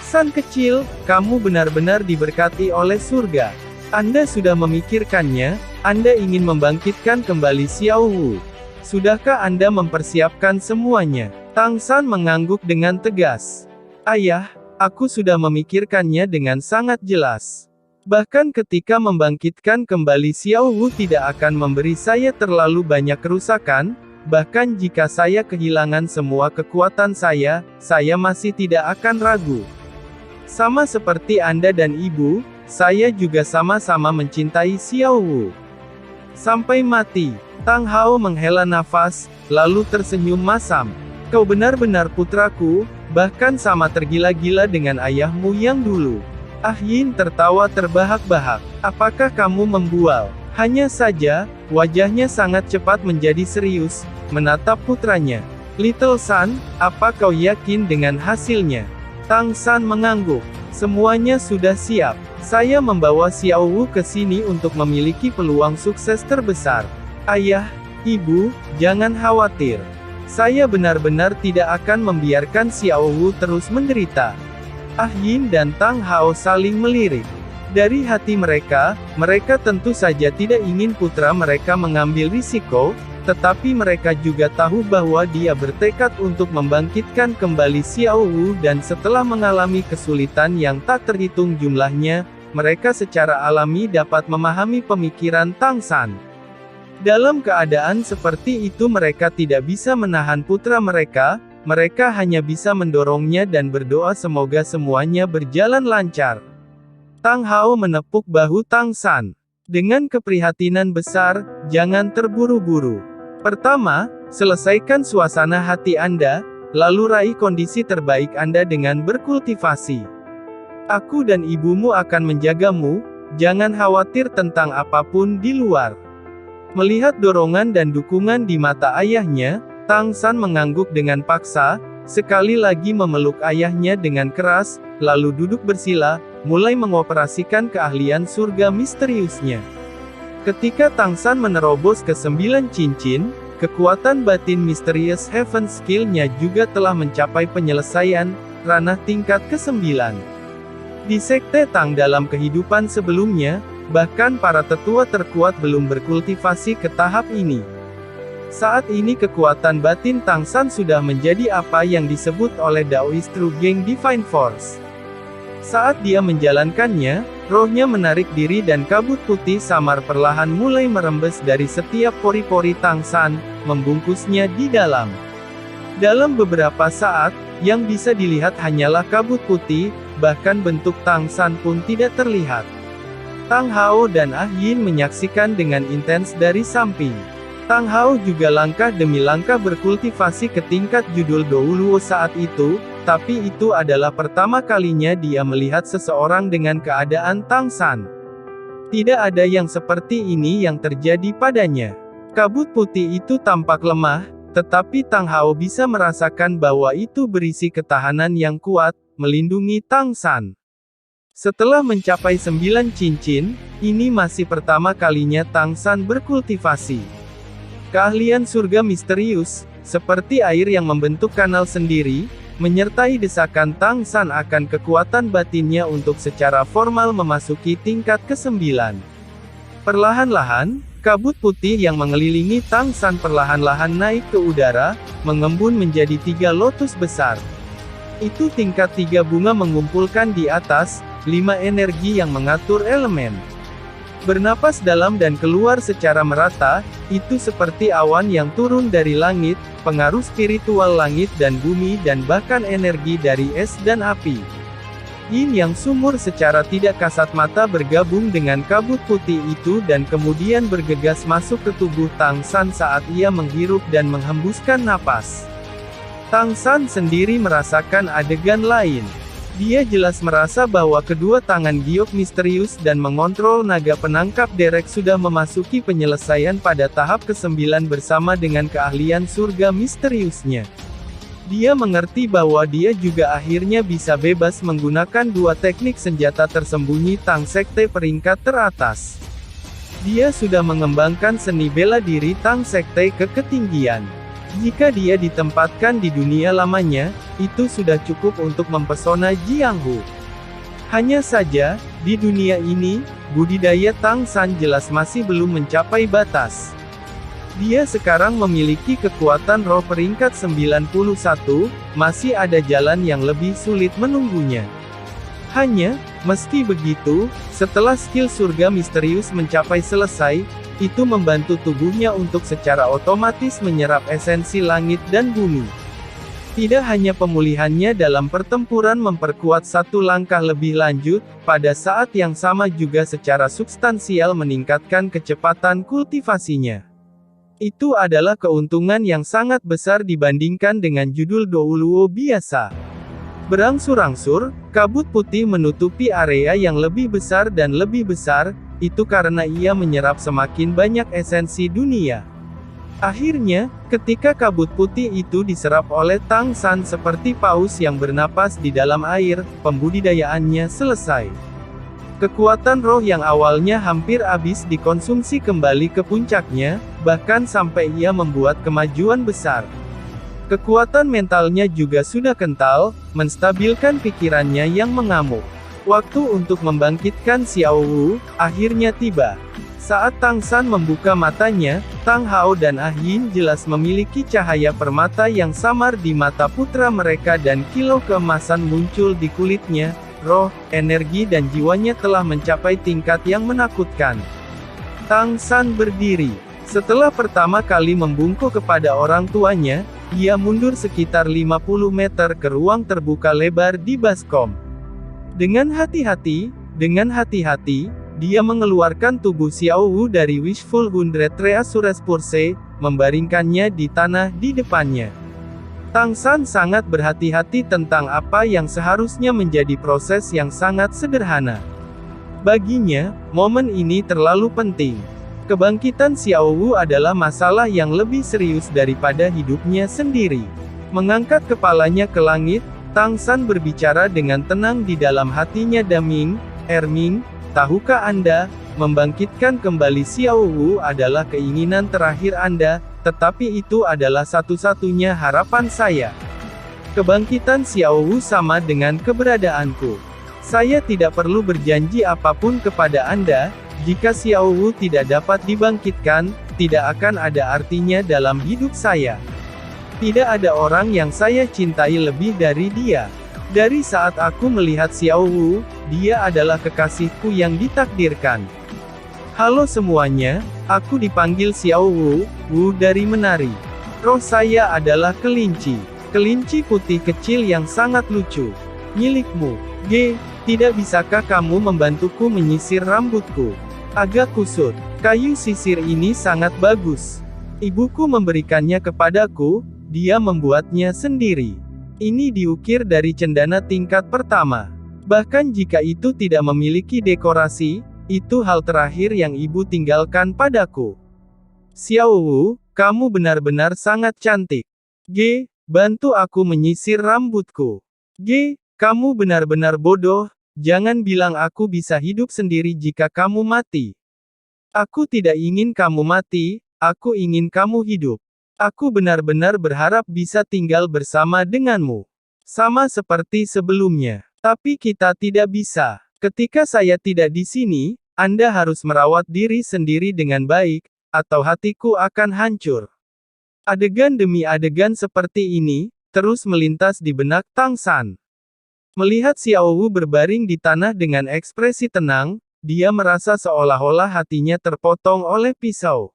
"San kecil, kamu benar-benar diberkati oleh surga. Anda sudah memikirkannya, Anda ingin membangkitkan kembali Xiao Wu. Sudahkah Anda mempersiapkan semuanya?" Tang San mengangguk dengan tegas. "Ayah, aku sudah memikirkannya dengan sangat jelas. Bahkan ketika membangkitkan kembali Xiao Wu tidak akan memberi saya terlalu banyak kerusakan, bahkan jika saya kehilangan semua kekuatan saya masih tidak akan ragu. Sama seperti Anda dan Ibu, saya juga sama-sama mencintai Xiao Wu. Sampai mati." Tang Hao menghela nafas, lalu tersenyum masam. "Kau benar-benar putraku, bahkan sama tergila-gila dengan ayahmu yang dulu." Ah Yin tertawa terbahak-bahak. "Apakah kamu membual?" Hanya saja, wajahnya sangat cepat menjadi serius, menatap putranya. "Little San, apa kau yakin dengan hasilnya?" Tang San mengangguk. "Semuanya sudah siap. Saya membawa Xiao Wu ke sini untuk memiliki peluang sukses terbesar. Ayah, Ibu, jangan khawatir. Saya benar-benar tidak akan membiarkan Xiao Wu terus menderita." Ah Yin dan Tang Hao saling melirik. Dari hati mereka tentu saja tidak ingin putra mereka mengambil risiko, tetapi mereka juga tahu bahwa dia bertekad untuk membangkitkan kembali Xiao Wu dan setelah mengalami kesulitan yang tak terhitung jumlahnya, mereka secara alami dapat memahami pemikiran Tang San. Dalam keadaan seperti itu mereka tidak bisa menahan putra mereka hanya bisa mendorongnya dan berdoa semoga semuanya berjalan lancar. Tang Hao menepuk bahu Tang San. Dengan keprihatinan besar, "Jangan terburu-buru. Pertama, selesaikan suasana hati Anda, lalu raih kondisi terbaik Anda dengan berkultivasi. Aku dan ibumu akan menjagamu, jangan khawatir tentang apapun di luar." Melihat dorongan dan dukungan di mata ayahnya, Tang San mengangguk dengan paksa, sekali lagi memeluk ayahnya dengan keras, lalu duduk bersila, mulai mengoperasikan keahlian surga misteriusnya. Ketika Tang San menerobos ke 9 cincin, kekuatan batin misterius Heaven skill-nya juga telah mencapai penyelesaian ranah tingkat ke-9. Di Sekte Tang dalam kehidupan sebelumnya, bahkan para tetua terkuat belum berkultivasi ke tahap ini. Saat ini kekuatan batin Tang San sudah menjadi apa yang disebut oleh Daoist True Gang Divine Force. Saat dia menjalankannya, rohnya menarik diri dan kabut putih samar perlahan mulai merembes dari setiap pori-pori Tang San, membungkusnya di dalam. Dalam beberapa saat, yang bisa dilihat hanyalah kabut putih, bahkan bentuk Tang San pun tidak terlihat. Tang Hao dan Ah Yin menyaksikan dengan intens dari samping. Tang Hao juga langkah demi langkah berkultivasi ke tingkat judul Douluo saat itu, tapi itu adalah pertama kalinya dia melihat seseorang dengan keadaan Tang San. Tidak ada yang seperti ini yang terjadi padanya. Kabut putih itu tampak lemah, tetapi Tang Hao bisa merasakan bahwa itu berisi ketahanan yang kuat, melindungi Tang San. Setelah mencapai 9 cincin, ini masih pertama kalinya Tang San berkultivasi. Keahlian surga misterius, seperti air yang membentuk kanal sendiri, menyertai desakan Tang San akan kekuatan batinnya untuk secara formal memasuki tingkat ke-9. Perlahan-lahan, kabut putih yang mengelilingi Tang San perlahan-lahan naik ke udara, mengembun menjadi 3 lotus besar. Itu tingkat 3 bunga mengumpulkan di atas, 5 energi yang mengatur elemen. Bernapas dalam dan keluar secara merata, itu seperti awan yang turun dari langit, pengaruh spiritual langit dan bumi dan bahkan energi dari es dan api. Yin yang sumur secara tidak kasat mata bergabung dengan kabut putih itu dan kemudian bergegas masuk ke tubuh Tang San saat ia menghirup dan menghembuskan napas. Tang San sendiri merasakan adegan lain. Dia jelas merasa bahwa kedua tangan giok misterius dan mengontrol naga penangkap derek sudah memasuki penyelesaian pada tahap ke-9 bersama dengan keahlian surga misteriusnya. Dia mengerti bahwa dia juga akhirnya bisa bebas menggunakan 2 teknik senjata tersembunyi Tang Sekte peringkat teratas. Dia sudah mengembangkan seni bela diri Tang Sekte ke ketinggian. Jika dia ditempatkan di dunia lamanya, itu sudah cukup untuk mempesona Jiang Hu. Hanya saja, di dunia ini, budidaya Tang San jelas masih belum mencapai batas. Dia sekarang memiliki kekuatan roh peringkat 91, masih ada jalan yang lebih sulit menunggunya. Hanya, meski begitu, setelah skill surga misterius mencapai selesai, itu membantu tubuhnya untuk secara otomatis menyerap esensi langit dan bumi. Tidak hanya pemulihannya dalam pertempuran memperkuat satu langkah lebih lanjut, pada saat yang sama juga secara substansial meningkatkan kecepatan kultivasinya. Itu adalah keuntungan yang sangat besar dibandingkan dengan judul Douluo biasa. Berangsur-angsur, kabut putih menutupi area yang lebih besar dan lebih besar, itu karena ia menyerap semakin banyak esensi dunia. Akhirnya, ketika kabut putih itu diserap oleh Tang San seperti paus yang bernapas di dalam air, pembudidayaannya selesai. Kekuatan roh yang awalnya hampir habis dikonsumsi kembali ke puncaknya, bahkan sampai ia membuat kemajuan besar. Kekuatan mentalnya juga sudah kental, menstabilkan pikirannya yang mengamuk. Waktu untuk membangkitkan Xiao Wu akhirnya tiba. Saat Tang San membuka matanya, Tang Hao dan Ah Yin jelas memiliki cahaya permata yang samar di mata putra mereka dan kilau keemasan muncul di kulitnya. Roh, energi dan jiwanya telah mencapai tingkat yang menakutkan. Tang San berdiri. Setelah pertama kali membungkuk kepada orang tuanya, ia mundur sekitar 50 meter ke ruang terbuka lebar di baskom. Dengan hati-hati, dia mengeluarkan tubuh Xiao Wu dari Wishful 100 Reasures Purse, membaringkannya di tanah di depannya. Tang San sangat berhati-hati tentang apa yang seharusnya menjadi proses yang sangat sederhana. Baginya, momen ini terlalu penting. Kebangkitan Xiao Wu adalah masalah yang lebih serius daripada hidupnya sendiri. Mengangkat kepalanya ke langit, Tang San berbicara dengan tenang di dalam hatinya. Daming, Erming, tahukah Anda, membangkitkan kembali Xiao Wu adalah keinginan terakhir Anda, tetapi itu adalah satu-satunya harapan saya. Kebangkitan Xiao Wu sama dengan keberadaanku. Saya tidak perlu berjanji apapun kepada Anda, jika Xiao Wu tidak dapat dibangkitkan, tidak akan ada artinya dalam hidup saya. Tidak ada orang yang saya cintai lebih dari dia. Dari saat aku melihat Xiao Wu, dia adalah kekasihku yang ditakdirkan. Halo semuanya, aku dipanggil Xiao Wu, Wu dari menari. Roh saya adalah kelinci. Kelinci putih kecil yang sangat lucu. Milikmu. G, tidak bisakah kamu membantuku menyisir rambutku? Agak kusut. Kayu sisir ini sangat bagus. Ibuku memberikannya kepadaku. Dia membuatnya sendiri. Ini diukir dari cendana tingkat pertama. Bahkan jika itu tidak memiliki dekorasi, itu hal terakhir yang ibu tinggalkan padaku. Xiao Wu, kamu benar-benar sangat cantik. G, bantu aku menyisir rambutku. G, kamu benar-benar bodoh, Jangan bilang aku bisa hidup sendiri jika kamu mati. Aku tidak ingin kamu mati, aku ingin kamu hidup. Aku benar-benar berharap bisa tinggal bersama denganmu. Sama seperti sebelumnya. Tapi kita tidak bisa. Ketika saya tidak di sini, Anda harus merawat diri sendiri dengan baik, atau hatiku akan hancur. Adegan demi adegan seperti ini, terus melintas di benak Tang San. Melihat Xiao Wu berbaring di tanah dengan ekspresi tenang, dia merasa seolah-olah hatinya terpotong oleh pisau.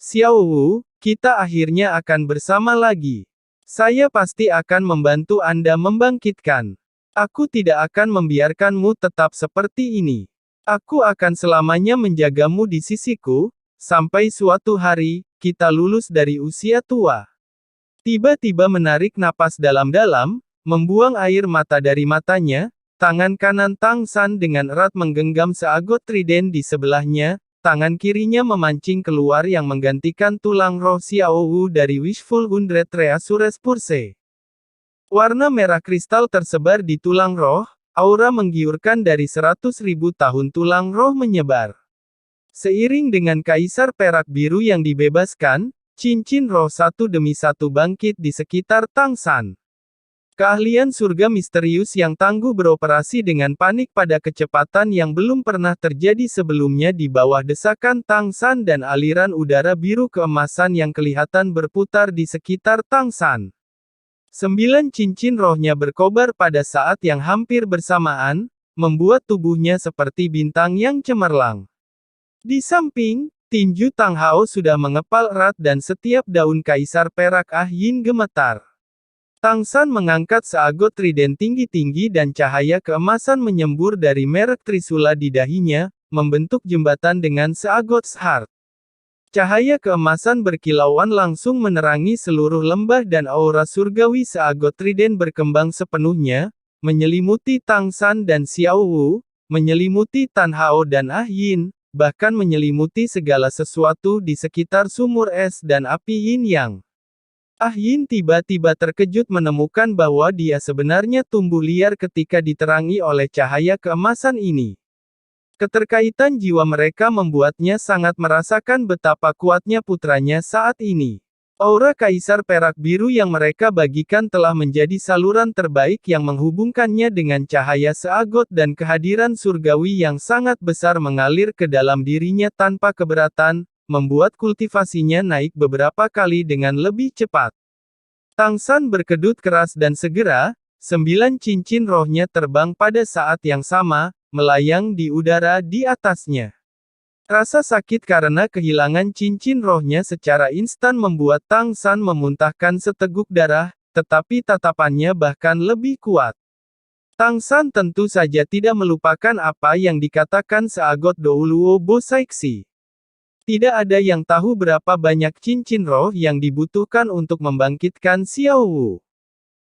Xiao Wu, kita akhirnya akan bersama lagi. Saya pasti akan membantu Anda membangkitkan. Aku tidak akan membiarkanmu tetap seperti ini. Aku akan selamanya menjagamu di sisiku, sampai suatu hari, kita lulus dari usia tua. Tiba-tiba menarik napas dalam-dalam, membuang air mata dari matanya, tangan kanan Tang San dengan erat menggenggam seagot trident di sebelahnya, tangan kirinya memancing keluar yang menggantikan tulang roh Xiao Wu dari Wishful 100 Reasures Purse. Warna merah kristal tersebar di tulang roh, aura menggiurkan dari 100.000 tahun tulang roh menyebar. Seiring dengan kaisar perak biru yang dibebaskan, cincin roh satu demi satu bangkit di sekitar Tang San. Keahlian surga misterius yang tangguh beroperasi dengan panik pada kecepatan yang belum pernah terjadi sebelumnya di bawah desakan Tang San dan aliran udara biru keemasan yang kelihatan berputar di sekitar Tang San. 9 cincin rohnya berkobar pada saat yang hampir bersamaan, membuat tubuhnya seperti bintang yang cemerlang. Di samping, tinju Tang Hao sudah mengepal erat dan setiap daun kaisar perak Ah Yin gemetar. Tang San mengangkat seagot trident tinggi-tinggi dan cahaya keemasan menyembur dari merek trisula di dahinya, membentuk jembatan dengan seagot heart. Cahaya keemasan berkilauan langsung menerangi seluruh lembah dan aura surgawi seagot trident berkembang sepenuhnya, menyelimuti Tang San dan Xiao Wu, menyelimuti Tan Hao dan Ah Yin, bahkan menyelimuti segala sesuatu di sekitar sumur es dan api Yin Yang. Ah Yin tiba-tiba terkejut menemukan bahwa dia sebenarnya tumbuh liar ketika diterangi oleh cahaya keemasan ini. Keterkaitan jiwa mereka membuatnya sangat merasakan betapa kuatnya putranya saat ini. Aura kaisar perak biru yang mereka bagikan telah menjadi saluran terbaik yang menghubungkannya dengan cahaya seagot dan kehadiran surgawi yang sangat besar mengalir ke dalam dirinya tanpa keberatan, membuat kultivasinya naik beberapa kali dengan lebih cepat. Tang San berkedut keras dan segera, 9 cincin rohnya terbang pada saat yang sama, melayang di udara di atasnya. Rasa sakit karena kehilangan cincin rohnya secara instan membuat Tang San memuntahkan seteguk darah, tetapi tatapannya bahkan lebih kuat. Tang San tentu saja tidak melupakan apa yang dikatakan seagot Douluo Bo Saixi. Tidak ada yang tahu berapa banyak cincin roh yang dibutuhkan untuk membangkitkan Xiao Wu.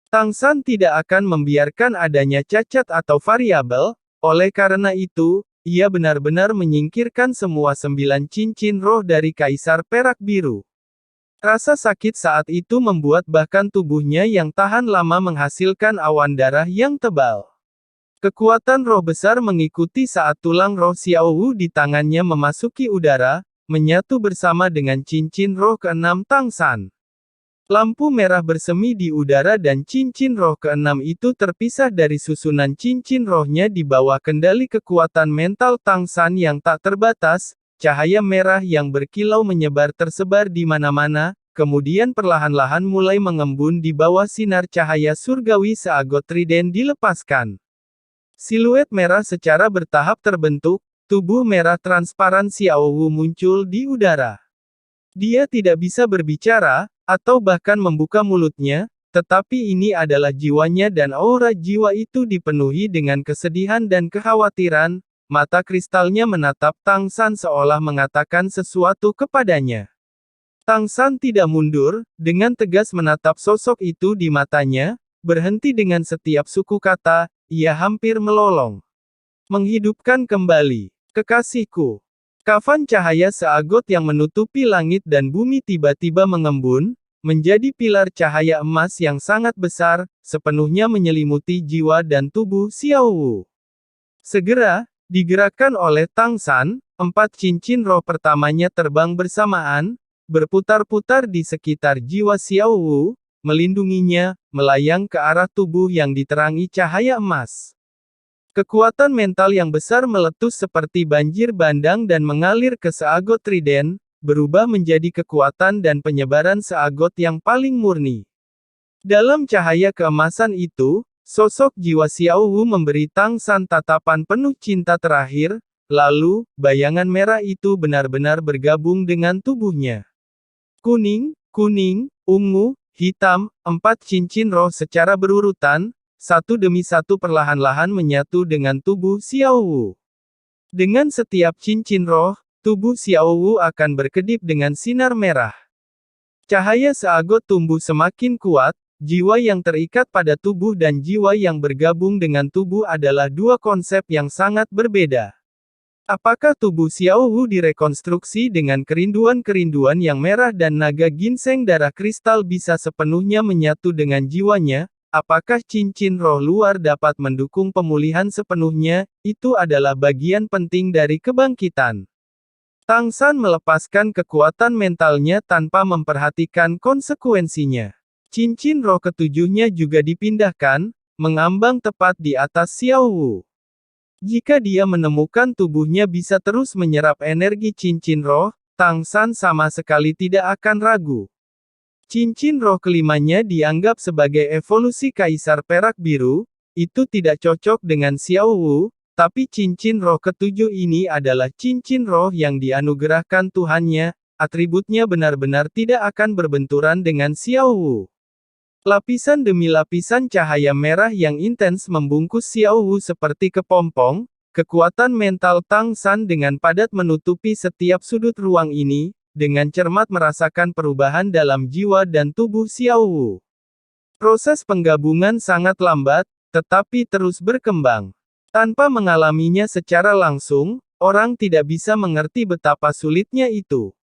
Tang San tidak akan membiarkan adanya cacat atau variabel, oleh karena itu, ia benar-benar menyingkirkan semua 9 cincin roh dari Kaisar Perak Biru. Rasa sakit saat itu membuat bahkan tubuhnya yang tahan lama menghasilkan awan darah yang tebal. Kekuatan roh besar mengikuti saat tulang roh Xiao Wu di tangannya memasuki udara, menyatu bersama dengan cincin roh ke-6 Tang San. Lampu merah bersemi di udara dan cincin roh ke-6 itu terpisah dari susunan cincin rohnya di bawah kendali kekuatan mental Tang San yang tak terbatas, cahaya merah yang berkilau menyebar tersebar di mana-mana, kemudian perlahan-lahan mulai mengembun di bawah sinar cahaya surgawi seagot trident dilepaskan. Siluet merah secara bertahap terbentuk, tubuh merah transparan Xiao Wu muncul di udara. Dia tidak bisa berbicara, atau bahkan membuka mulutnya, tetapi ini adalah jiwanya dan aura jiwa itu dipenuhi dengan kesedihan dan kekhawatiran, mata kristalnya menatap Tang San seolah mengatakan sesuatu kepadanya. Tang San tidak mundur, dengan tegas menatap sosok itu di matanya, berhenti dengan setiap suku kata, ia hampir melolong. Menghidupkan kembali. Kekasihku. Kafan cahaya seagot yang menutupi langit dan bumi tiba-tiba mengembun, menjadi pilar cahaya emas yang sangat besar, sepenuhnya menyelimuti jiwa dan tubuh Xiao Wu. Segera, digerakkan oleh Tang San, 4 cincin roh pertamanya terbang bersamaan, berputar-putar di sekitar jiwa Xiao Wu, melindunginya, melayang ke arah tubuh yang diterangi cahaya emas. Kekuatan mental yang besar meletus seperti banjir bandang dan mengalir ke seagot trident, berubah menjadi kekuatan dan penyebaran seagot yang paling murni. Dalam cahaya keemasan itu, sosok jiwa Xiao Wu memberi Tang San tatapan penuh cinta terakhir, lalu, bayangan merah itu benar-benar bergabung dengan tubuhnya. Kuning, kuning, ungu, hitam, 4 cincin roh secara berurutan, satu demi satu perlahan-lahan menyatu dengan tubuh Xiao Wu. Dengan setiap cincin roh, tubuh Xiao Wu akan berkedip dengan sinar merah. Cahaya seagot tumbuh semakin kuat, jiwa yang terikat pada tubuh dan jiwa yang bergabung dengan tubuh adalah dua konsep yang sangat berbeda. Apakah tubuh Xiao Wu direkonstruksi dengan kerinduan-kerinduan yang merah dan naga ginseng darah kristal bisa sepenuhnya menyatu dengan jiwanya? Apakah cincin roh luar dapat mendukung pemulihan sepenuhnya? Itu adalah bagian penting dari kebangkitan. Tang San melepaskan kekuatan mentalnya tanpa memperhatikan konsekuensinya. Cincin roh ketujuhnya juga dipindahkan, mengambang tepat di atas Xiao Wu. Jika dia menemukan tubuhnya bisa terus menyerap energi cincin roh, Tang San sama sekali tidak akan ragu. Cincin roh kelimanya dianggap sebagai evolusi Kaisar Perak Biru, itu tidak cocok dengan Xiao Wu, tapi cincin roh ketujuh ini adalah cincin roh yang dianugerahkan Tuhannya, atributnya benar-benar tidak akan berbenturan dengan Xiao Wu. Lapisan demi lapisan cahaya merah yang intens membungkus Xiao Wu seperti kepompong, kekuatan mental Tang San dengan padat menutupi setiap sudut ruang ini, dengan cermat merasakan perubahan dalam jiwa dan tubuh Xiao Wu. Proses penggabungan sangat lambat, tetapi terus berkembang. Tanpa mengalaminya secara langsung, orang tidak bisa mengerti betapa sulitnya itu.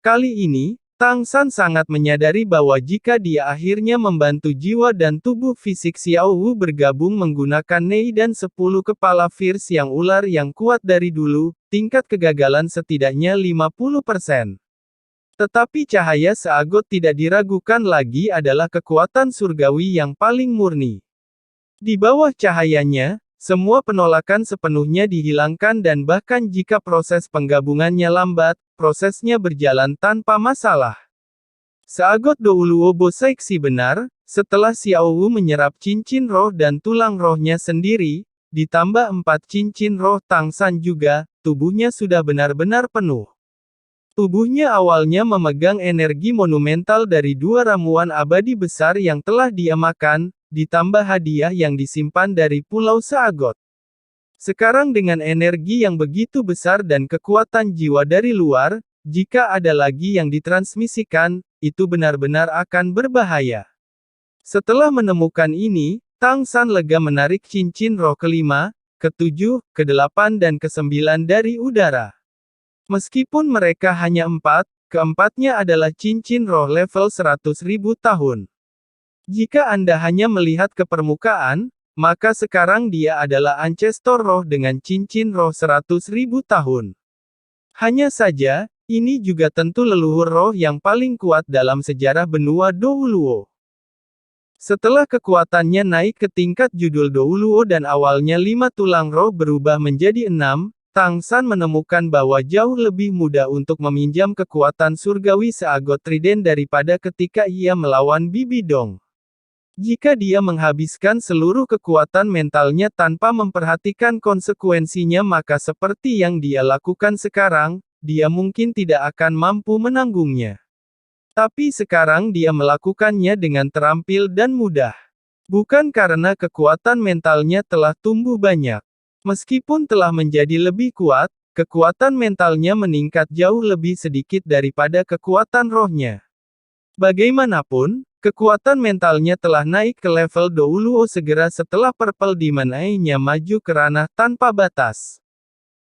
Kali ini, Tang San sangat menyadari bahwa jika dia akhirnya membantu jiwa dan tubuh fisik Xiao Wu bergabung menggunakan Nei dan 10 kepala Fierce yang ular yang kuat dari dulu, tingkat kegagalan setidaknya 50%. Tetapi cahaya seagot tidak diragukan lagi adalah kekuatan surgawi yang paling murni. Di bawah cahayanya, semua penolakan sepenuhnya dihilangkan dan bahkan jika proses penggabungannya lambat, prosesnya berjalan tanpa masalah. Seagot Douluo Bosaiksi benar, setelah Xiao Wu menyerap cincin roh dan tulang rohnya sendiri, ditambah 4 cincin roh Tang San juga, tubuhnya sudah benar-benar penuh. Tubuhnya awalnya memegang energi monumental dari 2 ramuan abadi besar yang telah dia makan, ditambah hadiah yang disimpan dari Pulau Seagot. Sekarang dengan energi yang begitu besar dan kekuatan jiwa dari luar, jika ada lagi yang ditransmisikan, itu benar-benar akan berbahaya. Setelah menemukan ini, Tang San lega menarik cincin roh kelima, ketujuh, kedelapan dan kesembilan dari udara. Meskipun mereka hanya 4, keempatnya adalah cincin roh level 100.000 tahun. Jika Anda hanya melihat ke permukaan, maka sekarang dia adalah ancestor roh dengan cincin roh 100.000 tahun. Hanya saja, ini juga tentu leluhur roh yang paling kuat dalam sejarah benua Douluo. Setelah kekuatannya naik ke tingkat judul Douluo dan awalnya 5 tulang roh berubah menjadi 6, Tang San menemukan bahwa jauh lebih mudah untuk meminjam kekuatan surgawi Seagot Trident daripada ketika ia melawan Bibi Dong. Jika dia menghabiskan seluruh kekuatan mentalnya tanpa memperhatikan konsekuensinya maka seperti yang dia lakukan sekarang, dia mungkin tidak akan mampu menanggungnya. Tapi sekarang dia melakukannya dengan terampil dan mudah. Bukan karena kekuatan mentalnya telah tumbuh banyak. Meskipun telah menjadi lebih kuat, kekuatan mentalnya meningkat jauh lebih sedikit daripada kekuatan rohnya. Bagaimanapun, kekuatan mentalnya telah naik ke level Douluo segera setelah Purple Demon Eye-nya maju ke ranah tanpa batas.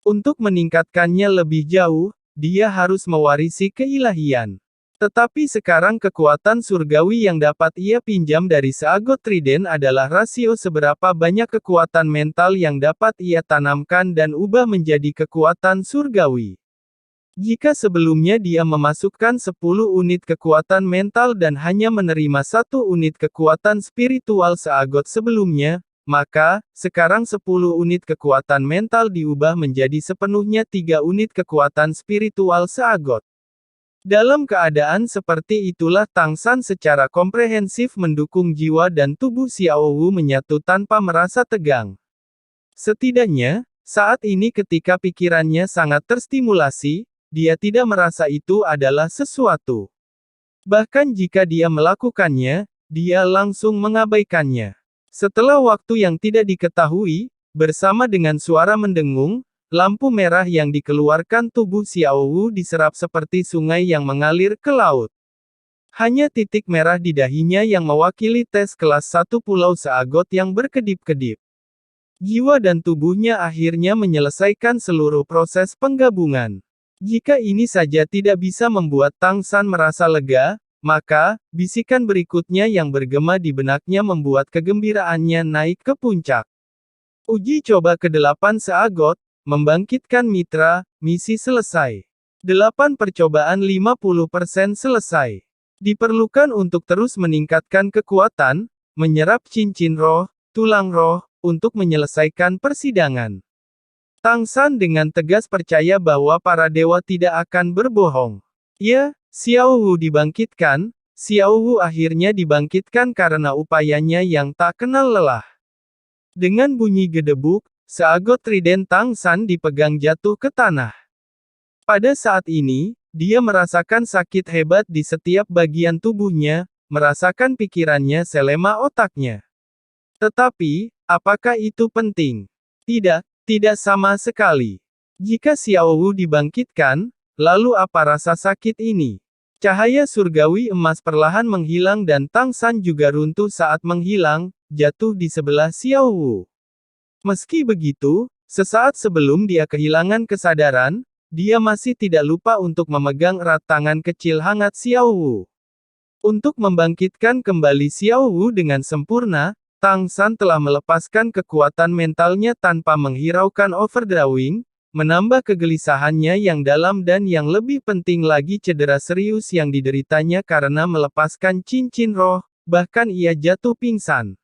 Untuk meningkatkannya lebih jauh, dia harus mewarisi keilahian. Tetapi sekarang kekuatan surgawi yang dapat ia pinjam dari seagot trident adalah rasio seberapa banyak kekuatan mental yang dapat ia tanamkan dan ubah menjadi kekuatan surgawi. Jika sebelumnya dia memasukkan 10 unit kekuatan mental dan hanya menerima 1 unit kekuatan spiritual seagot sebelumnya, maka, sekarang 10 unit kekuatan mental diubah menjadi sepenuhnya 3 unit kekuatan spiritual seagot. Dalam keadaan seperti itulah Tang San secara komprehensif mendukung jiwa dan tubuh Xiao Wu menyatu tanpa merasa tegang. Setidaknya, saat ini ketika pikirannya sangat terstimulasi, dia tidak merasa itu adalah sesuatu. Bahkan jika dia melakukannya, dia langsung mengabaikannya. Setelah waktu yang tidak diketahui, bersama dengan suara mendengung, lampu merah yang dikeluarkan tubuh Xiao Wu diserap seperti sungai yang mengalir ke laut. Hanya titik merah di dahinya yang mewakili tes kelas 1 pulau seagot yang berkedip-kedip. Jiwa dan tubuhnya akhirnya menyelesaikan seluruh proses penggabungan. Jika ini saja tidak bisa membuat Tang San merasa lega, maka, bisikan berikutnya yang bergema di benaknya membuat kegembiraannya naik ke puncak. Uji coba ke-8 seagot, membangkitkan mitra, misi selesai. 8 percobaan 50% selesai. Diperlukan untuk terus meningkatkan kekuatan, menyerap cincin roh, tulang roh, untuk menyelesaikan persidangan. Tang San dengan tegas percaya bahwa para dewa tidak akan berbohong. Ya, Xiao Wu dibangkitkan, Xiao Wu akhirnya dibangkitkan karena upayanya yang tak kenal lelah. Dengan bunyi gedebuk, seagot trident Tang San dipegang jatuh ke tanah. Pada saat ini, dia merasakan sakit hebat di setiap bagian tubuhnya, merasakan pikirannya selema otaknya. Tetapi, apakah itu penting? Tidak, tidak sama sekali. Jika Xiao Wu dibangkitkan, lalu apa rasa sakit ini? Cahaya surgawi emas perlahan menghilang dan Tang San juga runtuh saat menghilang, jatuh di sebelah Xiao Wu. Meski begitu, sesaat sebelum dia kehilangan kesadaran, dia masih tidak lupa untuk memegang erat tangan kecil hangat Xiao Wu. Untuk membangkitkan kembali Xiao Wu dengan sempurna, Tang San telah melepaskan kekuatan mentalnya tanpa menghiraukan overdrawing, menambah kegelisahannya yang dalam dan yang lebih penting lagi cedera serius yang dideritanya karena melepaskan cincin roh, bahkan ia jatuh pingsan.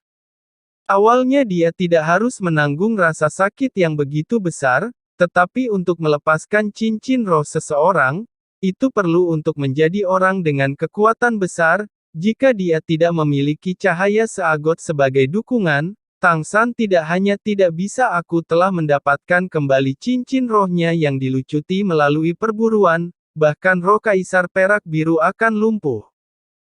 Awalnya dia tidak harus menanggung rasa sakit yang begitu besar, tetapi untuk melepaskan cincin roh seseorang, itu perlu untuk menjadi orang dengan kekuatan besar. Jika dia tidak memiliki cahaya seagot sebagai dukungan, Tang San tidak hanya tidak bisa aku telah mendapatkan kembali cincin rohnya yang dilucuti melalui perburuan, bahkan roh Kaisar Perak Biru akan lumpuh.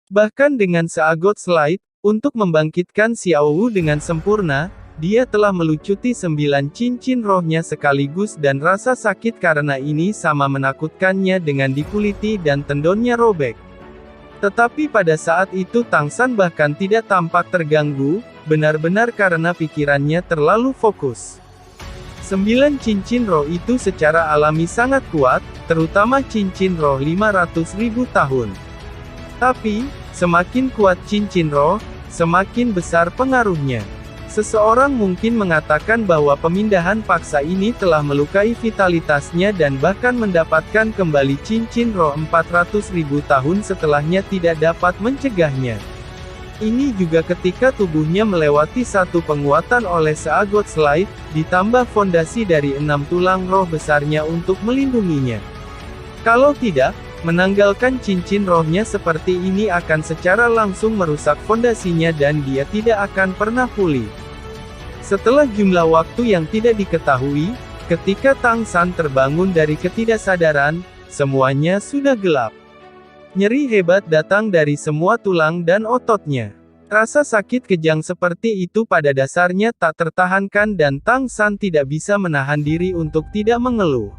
Bahkan dengan seagot slide, untuk membangkitkan Xiao Wu dengan sempurna, dia telah melucuti 9 cincin rohnya sekaligus dan rasa sakit karena ini sama menakutkannya dengan dikuliti dan tendonnya robek. Tetapi pada saat itu Tang San bahkan tidak tampak terganggu, benar-benar karena pikirannya terlalu fokus. 9 cincin roh itu secara alami sangat kuat, terutama cincin roh 500.000 tahun. Tapi, semakin kuat cincin roh, semakin besar pengaruhnya. Seseorang mungkin mengatakan bahwa pemindahan paksa ini telah melukai vitalitasnya dan bahkan mendapatkan kembali cincin roh 400.000 tahun setelahnya tidak dapat mencegahnya. Ini juga ketika tubuhnya melewati satu penguatan oleh seagot slide, ditambah fondasi dari 6 tulang roh besarnya untuk melindunginya. Kalau tidak, menanggalkan cincin rohnya seperti ini akan secara langsung merusak fondasinya dan dia tidak akan pernah pulih. Setelah jumlah waktu yang tidak diketahui, ketika Tang San terbangun dari ketidaksadaran, semuanya sudah gelap. Nyeri hebat datang dari semua tulang dan ototnya. Rasa sakit kejang seperti itu pada dasarnya tak tertahankan dan Tang San tidak bisa menahan diri untuk tidak mengeluh.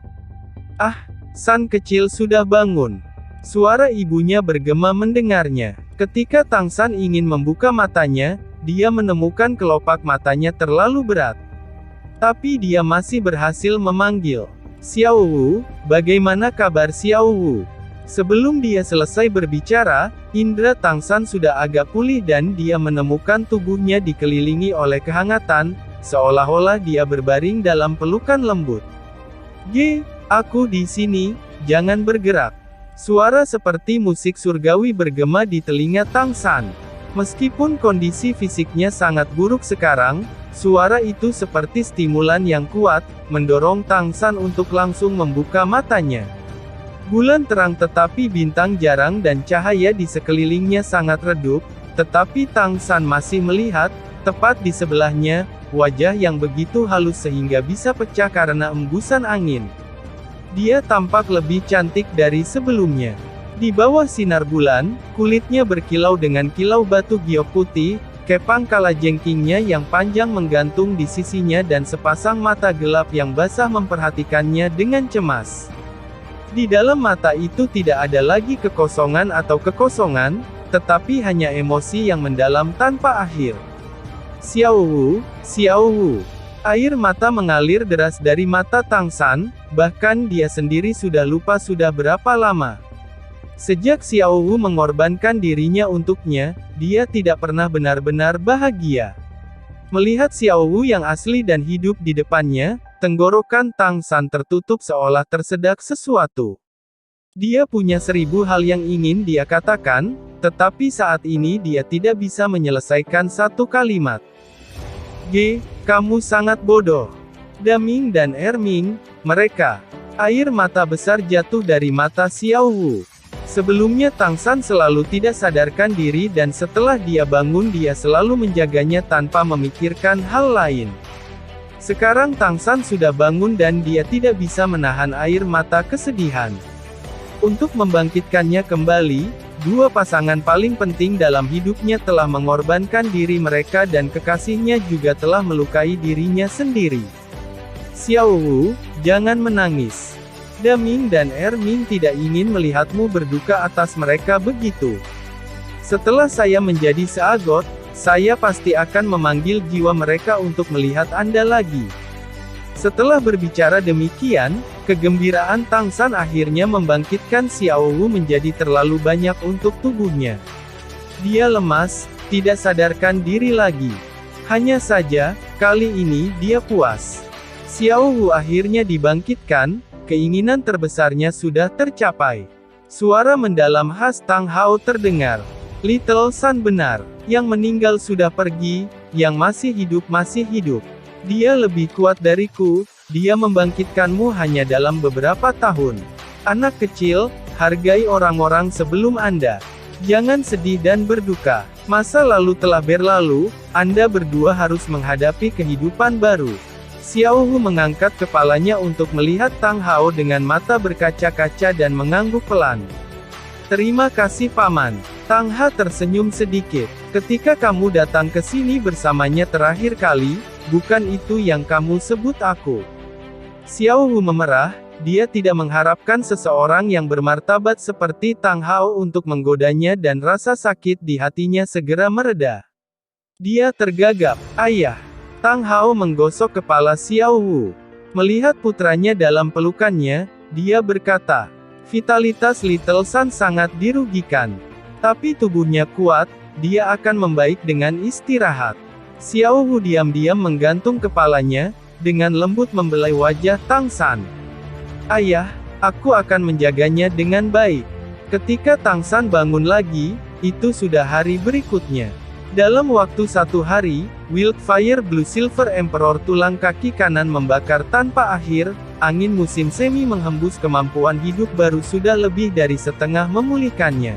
Ah, San kecil sudah bangun. Suara ibunya bergema mendengarnya. Ketika Tang San ingin membuka matanya, dia menemukan kelopak matanya terlalu berat. Tapi dia masih berhasil memanggil. Xiao Wu, bagaimana kabar Xiao Wu? Sebelum dia selesai berbicara, indera Tang San sudah agak pulih dan dia menemukan tubuhnya dikelilingi oleh kehangatan, seolah-olah dia berbaring dalam pelukan lembut. Aku di sini, jangan bergerak. Suara seperti musik surgawi bergema di telinga Tang San. Meskipun kondisi fisiknya sangat buruk sekarang, suara itu seperti stimulan yang kuat, mendorong Tang San untuk langsung membuka matanya. Bulan terang tetapi bintang jarang dan cahaya di sekelilingnya sangat redup, tetapi Tang San masih melihat, tepat di sebelahnya, wajah yang begitu halus sehingga bisa pecah karena embusan angin. Dia tampak lebih cantik dari sebelumnya. Di bawah sinar bulan, kulitnya berkilau dengan kilau batu giok putih, kepang kalajengkingnya yang panjang menggantung di sisinya dan sepasang mata gelap yang basah memperhatikannya dengan cemas. Di dalam mata itu tidak ada lagi kekosongan atau kekosongan, tetapi hanya emosi yang mendalam tanpa akhir. Xiao Wu. Air mata mengalir deras dari mata Tang San, bahkan dia sendiri sudah lupa sudah berapa lama. Sejak Xiao Wu mengorbankan dirinya untuknya, dia tidak pernah benar-benar bahagia. Melihat Xiao Wu yang asli dan hidup di depannya, tenggorokan Tang San tertutup seolah tersedak sesuatu. Dia punya 1000 hal yang ingin dia katakan, tetapi saat ini dia tidak bisa menyelesaikan satu kalimat. Kamu sangat bodoh. Daming dan Erming, mereka. Air mata besar jatuh dari mata Xiao Wu. Sebelumnya Tang San selalu tidak sadarkan diri dan setelah dia bangun dia selalu menjaganya tanpa memikirkan hal lain. Sekarang Tang San sudah bangun dan dia tidak bisa menahan air mata kesedihan. Untuk membangkitkannya kembali, dua pasangan paling penting dalam hidupnya telah mengorbankan diri mereka dan kekasihnya juga telah melukai dirinya sendiri. Xiao Wu, jangan menangis. Daming dan Erming tidak ingin melihatmu berduka atas mereka begitu. Setelah saya menjadi seagot, saya pasti akan memanggil jiwa mereka untuk melihat Anda lagi. Setelah berbicara demikian, kegembiraan Tang San akhirnya membangkitkan Xiao Wu menjadi terlalu banyak untuk tubuhnya. Dia lemas, tidak sadarkan diri lagi. Hanya saja, kali ini dia puas. Xiao Wu akhirnya dibangkitkan, keinginan terbesarnya sudah tercapai. Suara mendalam khas Tang Hao terdengar. Little Sun benar. Yang meninggal sudah pergi, yang masih hidup masih hidup. Dia lebih kuat dariku, dia membangkitkanmu hanya dalam beberapa tahun. Anak kecil, hargai orang-orang sebelum Anda. Jangan sedih dan berduka. Masa lalu telah berlalu, Anda berdua harus menghadapi kehidupan baru. Xiao Wu mengangkat kepalanya untuk melihat Tang Hao dengan mata berkaca-kaca dan mengangguk pelan. Terima kasih Paman. Tang Ha tersenyum sedikit. Ketika kamu datang ke sini bersamanya terakhir kali, bukan itu yang kamu sebut aku. Xiao Wu memerah, dia tidak mengharapkan seseorang yang bermartabat seperti Tang Hao untuk menggodanya dan rasa sakit di hatinya segera mereda. Dia tergagap. Ayah. Tang Hao menggosok kepala Xiao Wu. Melihat putranya dalam pelukannya, dia berkata, vitalitas Little Sun sangat dirugikan. Tapi tubuhnya kuat, dia akan membaik dengan istirahat. Xiao Wu diam-diam menggantung kepalanya, dengan lembut membelai wajah Tang San. Ayah, aku akan menjaganya dengan baik. Ketika Tang San bangun lagi, itu sudah hari berikutnya. Dalam waktu 1 hari, Wildfire Blue Silver Emperor tulang kaki kanan membakar tanpa akhir, angin musim semi menghembus kemampuan hidup baru sudah lebih dari setengah memulihkannya.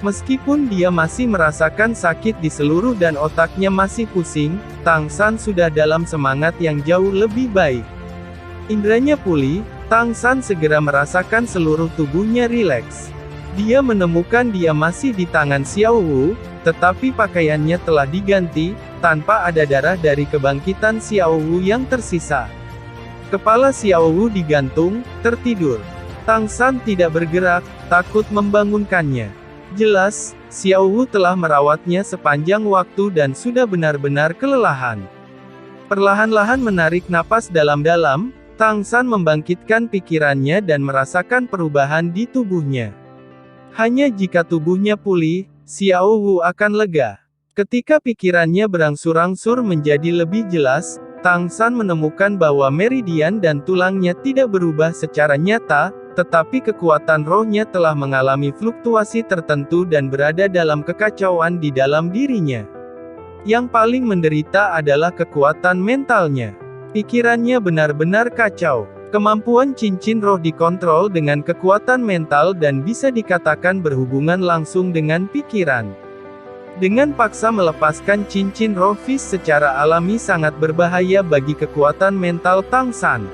Meskipun dia masih merasakan sakit di seluruh dan otaknya masih pusing, Tang San sudah dalam semangat yang jauh lebih baik. Indranya pulih, Tang San segera merasakan seluruh tubuhnya rileks. Dia menemukan dia masih di tangan Xiao Wu, tetapi pakaiannya telah diganti, tanpa ada darah dari kebangkitan Xiao Wu yang tersisa. Kepala Xiao Wu digantung, tertidur. Tang San tidak bergerak, takut membangunkannya. Jelas, Xiao Wu telah merawatnya sepanjang waktu dan sudah benar-benar kelelahan. Perlahan-lahan menarik napas dalam-dalam, Tang San membangkitkan pikirannya dan merasakan perubahan di tubuhnya. Hanya jika tubuhnya pulih, Xiao Wu akan lega. Ketika pikirannya berangsur-angsur menjadi lebih jelas, Tang San menemukan bahwa meridian dan tulangnya tidak berubah secara nyata, tetapi kekuatan rohnya telah mengalami fluktuasi tertentu dan berada dalam kekacauan di dalam dirinya. Yang paling menderita adalah kekuatan mentalnya. Pikirannya benar-benar kacau. Kemampuan cincin roh dikontrol dengan kekuatan mental dan bisa dikatakan berhubungan langsung dengan pikiran. Dengan paksa melepaskan cincin roh Fist secara alami sangat berbahaya bagi kekuatan mental Tang San.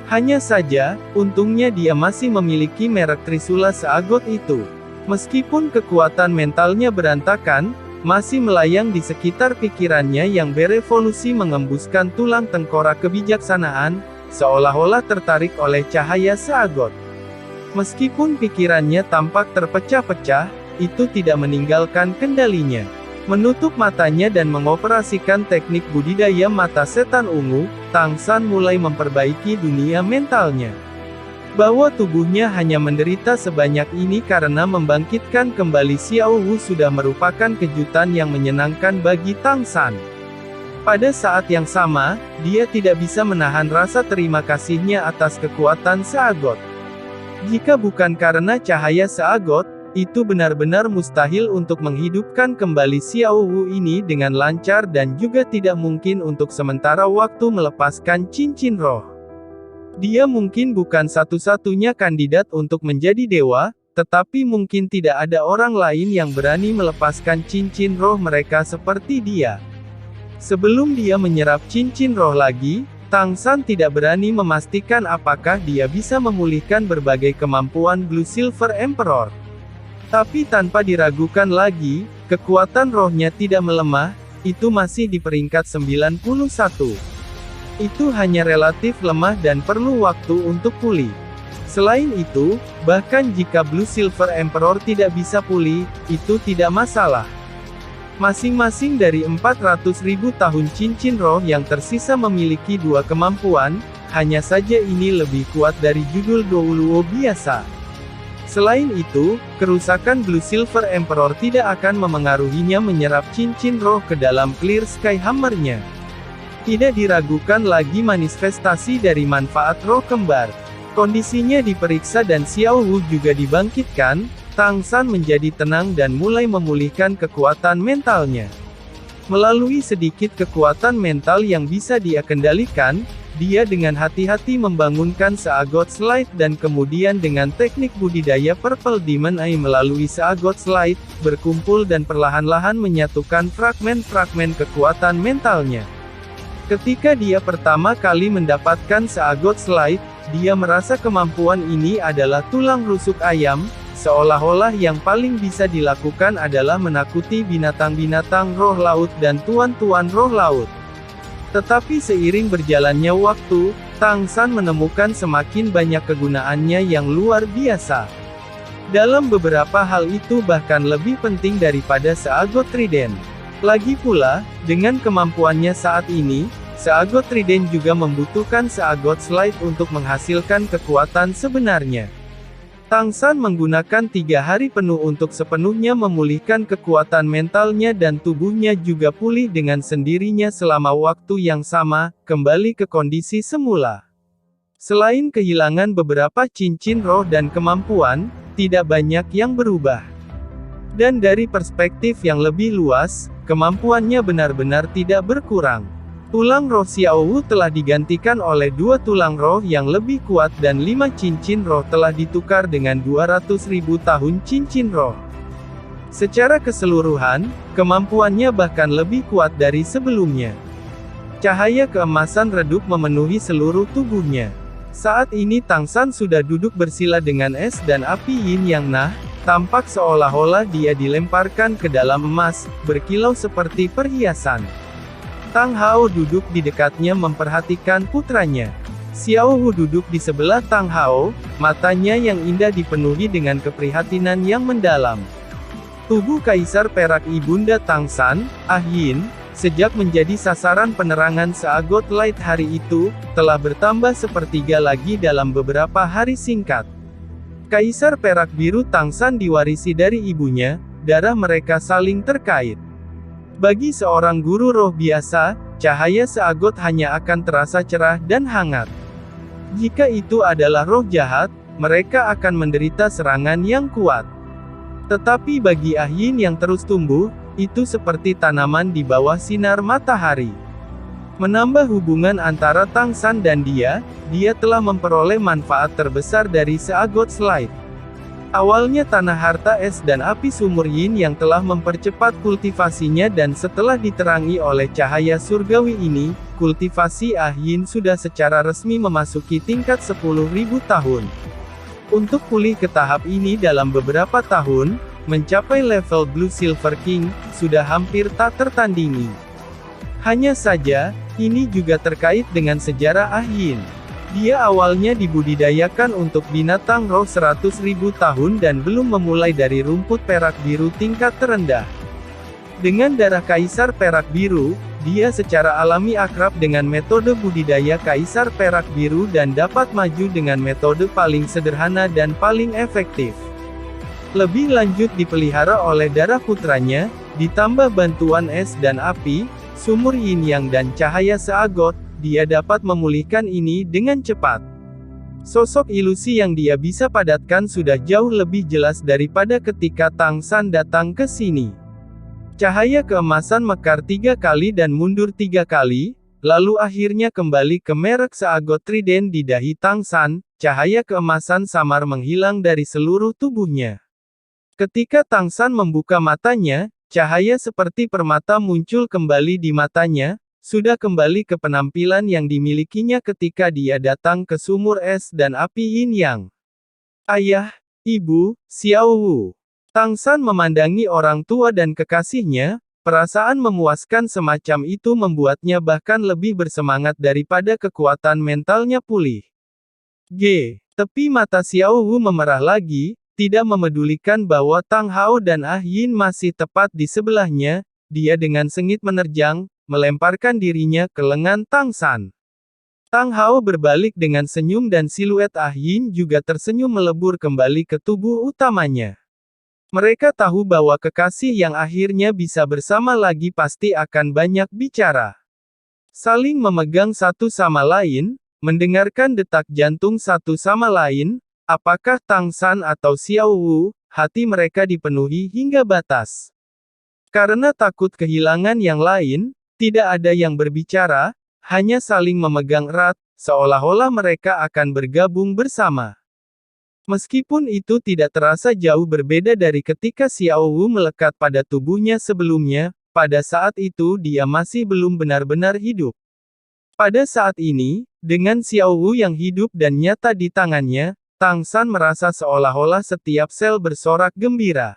Hanya saja, untungnya dia masih memiliki merek Trisula Seagot itu. Meskipun kekuatan mentalnya berantakan, masih melayang di sekitar pikirannya yang berevolusi mengembuskan tulang tengkorak kebijaksanaan, seolah-olah tertarik oleh cahaya Seagot. Meskipun pikirannya tampak terpecah-pecah, itu tidak meninggalkan kendalinya. Menutup matanya dan mengoperasikan teknik budidaya mata setan ungu, Tang San mulai memperbaiki dunia mentalnya. Bahwa tubuhnya hanya menderita sebanyak ini karena membangkitkan kembali Xiao Wu sudah merupakan kejutan yang menyenangkan bagi Tang San. Pada saat yang sama, dia tidak bisa menahan rasa terima kasihnya atas kekuatan Seagot. Jika bukan karena cahaya Seagot, itu benar-benar mustahil untuk menghidupkan kembali Xiao Wu ini dengan lancar dan juga tidak mungkin untuk sementara waktu melepaskan cincin roh. Dia mungkin bukan satu-satunya kandidat untuk menjadi dewa, tetapi mungkin tidak ada orang lain yang berani melepaskan cincin roh mereka seperti dia. Sebelum dia menyerap cincin roh lagi, Tang San tidak berani memastikan apakah dia bisa memulihkan berbagai kemampuan Blue Silver Emperor. Tapi tanpa diragukan lagi, kekuatan rohnya tidak melemah, itu masih di peringkat 91. Itu hanya relatif lemah dan perlu waktu untuk pulih. Selain itu, bahkan jika Blue Silver Emperor tidak bisa pulih, itu tidak masalah. Masing-masing dari 400.000 tahun cincin roh yang tersisa memiliki dua kemampuan, hanya saja ini lebih kuat dari judul Douluo biasa. Selain itu, kerusakan Blue Silver Emperor tidak akan memengaruhinya menyerap cincin roh ke dalam Clear Sky Hammer-nya. Tidak diragukan lagi manifestasi dari manfaat roh kembar. Kondisinya diperiksa dan Xiao Wu juga dibangkitkan, Tang San menjadi tenang dan mulai memulihkan kekuatan mentalnya. Melalui sedikit kekuatan mental yang bisa dia kendalikan, dia dengan hati-hati membangunkan Seagot Slide dan kemudian dengan teknik budidaya Purple Demon Eye melalui Seagot Slide, berkumpul dan perlahan-lahan menyatukan fragmen-fragmen kekuatan mentalnya. Ketika dia pertama kali mendapatkan Seagot Slide, dia merasa kemampuan ini adalah tulang rusuk ayam, seolah-olah yang paling bisa dilakukan adalah menakuti binatang-binatang roh laut dan tuan-tuan roh laut. Tetapi seiring berjalannya waktu, Tang San menemukan semakin banyak kegunaannya yang luar biasa. Dalam beberapa hal itu bahkan lebih penting daripada Seagot Trident. Lagi pula, dengan kemampuannya saat ini, Seagot Trident juga membutuhkan Seagot Slide untuk menghasilkan kekuatan sebenarnya. Tang San menggunakan 3 hari penuh untuk sepenuhnya memulihkan kekuatan mentalnya dan tubuhnya juga pulih dengan sendirinya selama waktu yang sama, kembali ke kondisi semula. Selain kehilangan beberapa cincin roh dan kemampuan, tidak banyak yang berubah. Dan dari perspektif yang lebih luas, kemampuannya benar-benar tidak berkurang. Tulang roh Xiao Wu telah digantikan oleh 2 tulang roh yang lebih kuat dan 5 cincin roh telah ditukar dengan 200.000 tahun cincin roh. Secara keseluruhan, kemampuannya bahkan lebih kuat dari sebelumnya. Cahaya keemasan redup memenuhi seluruh tubuhnya. Saat ini Tang San sudah duduk bersila dengan es dan api yin yang tampak seolah-olah dia dilemparkan ke dalam emas, berkilau seperti perhiasan. Tang Hao duduk di dekatnya memperhatikan putranya. Xiao Wu duduk di sebelah Tang Hao, matanya yang indah dipenuhi dengan keprihatinan yang mendalam. Tubuh Kaisar Perak Ibunda Tang San, Yin, sejak menjadi sasaran penerangan Seagot Light hari itu, telah bertambah sepertiga lagi dalam beberapa hari singkat. Kaisar perak biru Tangsan diwarisi dari ibunya, darah mereka saling terkait. Bagi seorang guru roh biasa, cahaya seagot hanya akan terasa cerah dan hangat. Jika itu adalah roh jahat, mereka akan menderita serangan yang kuat. Tetapi bagi Ah Yin yang terus tumbuh, itu seperti tanaman di bawah sinar matahari. Menambah hubungan antara Tangsan dan dia telah memperoleh manfaat terbesar dari seagot slide. Awalnya tanah harta es dan api sumur Yin yang telah mempercepat kultivasinya dan setelah diterangi oleh cahaya surgawi ini, kultivasi Ah Yin sudah secara resmi memasuki tingkat 10.000 tahun. Untuk pulih ke tahap ini dalam beberapa tahun, mencapai level Blue Silver King, sudah hampir tak tertandingi. Hanya saja, ini juga terkait dengan sejarah Ah Yin. Dia awalnya dibudidayakan untuk binatang roh 100.000 tahun dan belum memulai dari rumput perak biru tingkat terendah. Dengan darah kaisar perak biru, dia secara alami akrab dengan metode budidaya kaisar perak biru dan dapat maju dengan metode paling sederhana dan paling efektif. Lebih lanjut dipelihara oleh darah putranya, ditambah bantuan es dan api, sumur yin yang dan cahaya seagot, dia dapat memulihkan ini dengan cepat. Sosok ilusi yang dia bisa padatkan sudah jauh lebih jelas daripada ketika Tangsan datang ke sini. Cahaya keemasan mekar 3 kali dan mundur 3 kali, lalu akhirnya kembali ke merek seagot trident di dahi Tangsan, cahaya keemasan samar menghilang dari seluruh tubuhnya. Ketika Tangsan membuka matanya, cahaya seperti permata muncul kembali di matanya, sudah kembali ke penampilan yang dimilikinya ketika dia datang ke sumur es dan api yin yang. Ayah, Ibu, Xiao Wu. Tangsan memandangi orang tua dan kekasihnya, perasaan memuaskan semacam itu membuatnya bahkan lebih bersemangat daripada kekuatan mentalnya pulih. Tepi mata Xiao Wu memerah lagi, tidak memedulikan bahwa Tang Hao dan Ah Yin masih tepat di sebelahnya, dia dengan sengit menerjang, melemparkan dirinya ke lengan Tangsan. Tang Hao berbalik dengan senyum dan siluet Ah Yin juga tersenyum melebur kembali ke tubuh utamanya. Mereka tahu bahwa kekasih yang akhirnya bisa bersama lagi pasti akan banyak bicara. Saling memegang satu sama lain, mendengarkan detak jantung satu sama lain, apakah Tangsan atau Xiao Wu, hati mereka dipenuhi hingga batas. Karena takut kehilangan yang lain, tidak ada yang berbicara, hanya saling memegang erat, seolah-olah mereka akan bergabung bersama. Meskipun itu tidak terasa jauh berbeda dari ketika Xiao Wu melekat pada tubuhnya sebelumnya, pada saat itu dia masih belum benar-benar hidup. Pada saat ini, dengan Xiao Wu yang hidup dan nyata di tangannya, Tangsan merasa seolah-olah setiap sel bersorak gembira.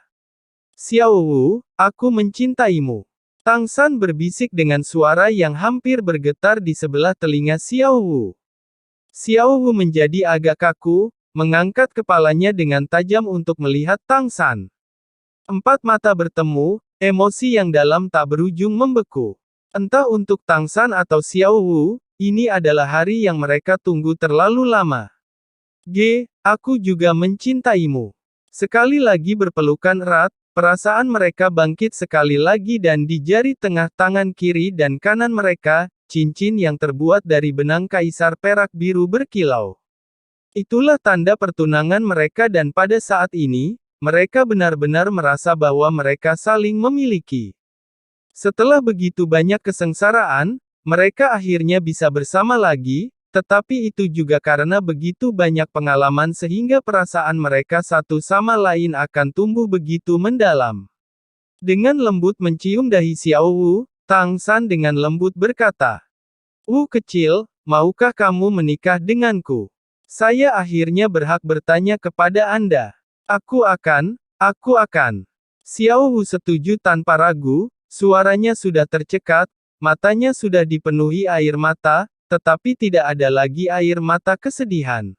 Xiao Wu, aku mencintaimu. Tangsan berbisik dengan suara yang hampir bergetar di sebelah telinga Xiao Wu. Xiao Wu menjadi agak kaku, mengangkat kepalanya dengan tajam untuk melihat Tangsan. Empat mata bertemu, emosi yang dalam tak berujung membeku. Entah untuk Tangsan atau Xiao Wu, ini adalah hari yang mereka tunggu terlalu lama. Aku juga mencintaimu. Sekali lagi berpelukan erat, perasaan mereka bangkit sekali lagi dan di jari tengah tangan kiri dan kanan mereka, cincin yang terbuat dari benang kaisar perak biru berkilau. Itulah tanda pertunangan mereka dan pada saat ini, mereka benar-benar merasa bahwa mereka saling memiliki. Setelah begitu banyak kesengsaraan, mereka akhirnya bisa bersama lagi, tetapi itu juga karena begitu banyak pengalaman sehingga perasaan mereka satu sama lain akan tumbuh begitu mendalam. Dengan lembut mencium dahi Xiao Wu, Tangsan dengan lembut berkata, "Wu kecil, maukah kamu menikah denganku? Saya akhirnya berhak bertanya kepada Anda." Aku akan. Xiao Wu setuju tanpa ragu, suaranya sudah tercekat, matanya sudah dipenuhi air mata, tetapi tidak ada lagi air mata kesedihan.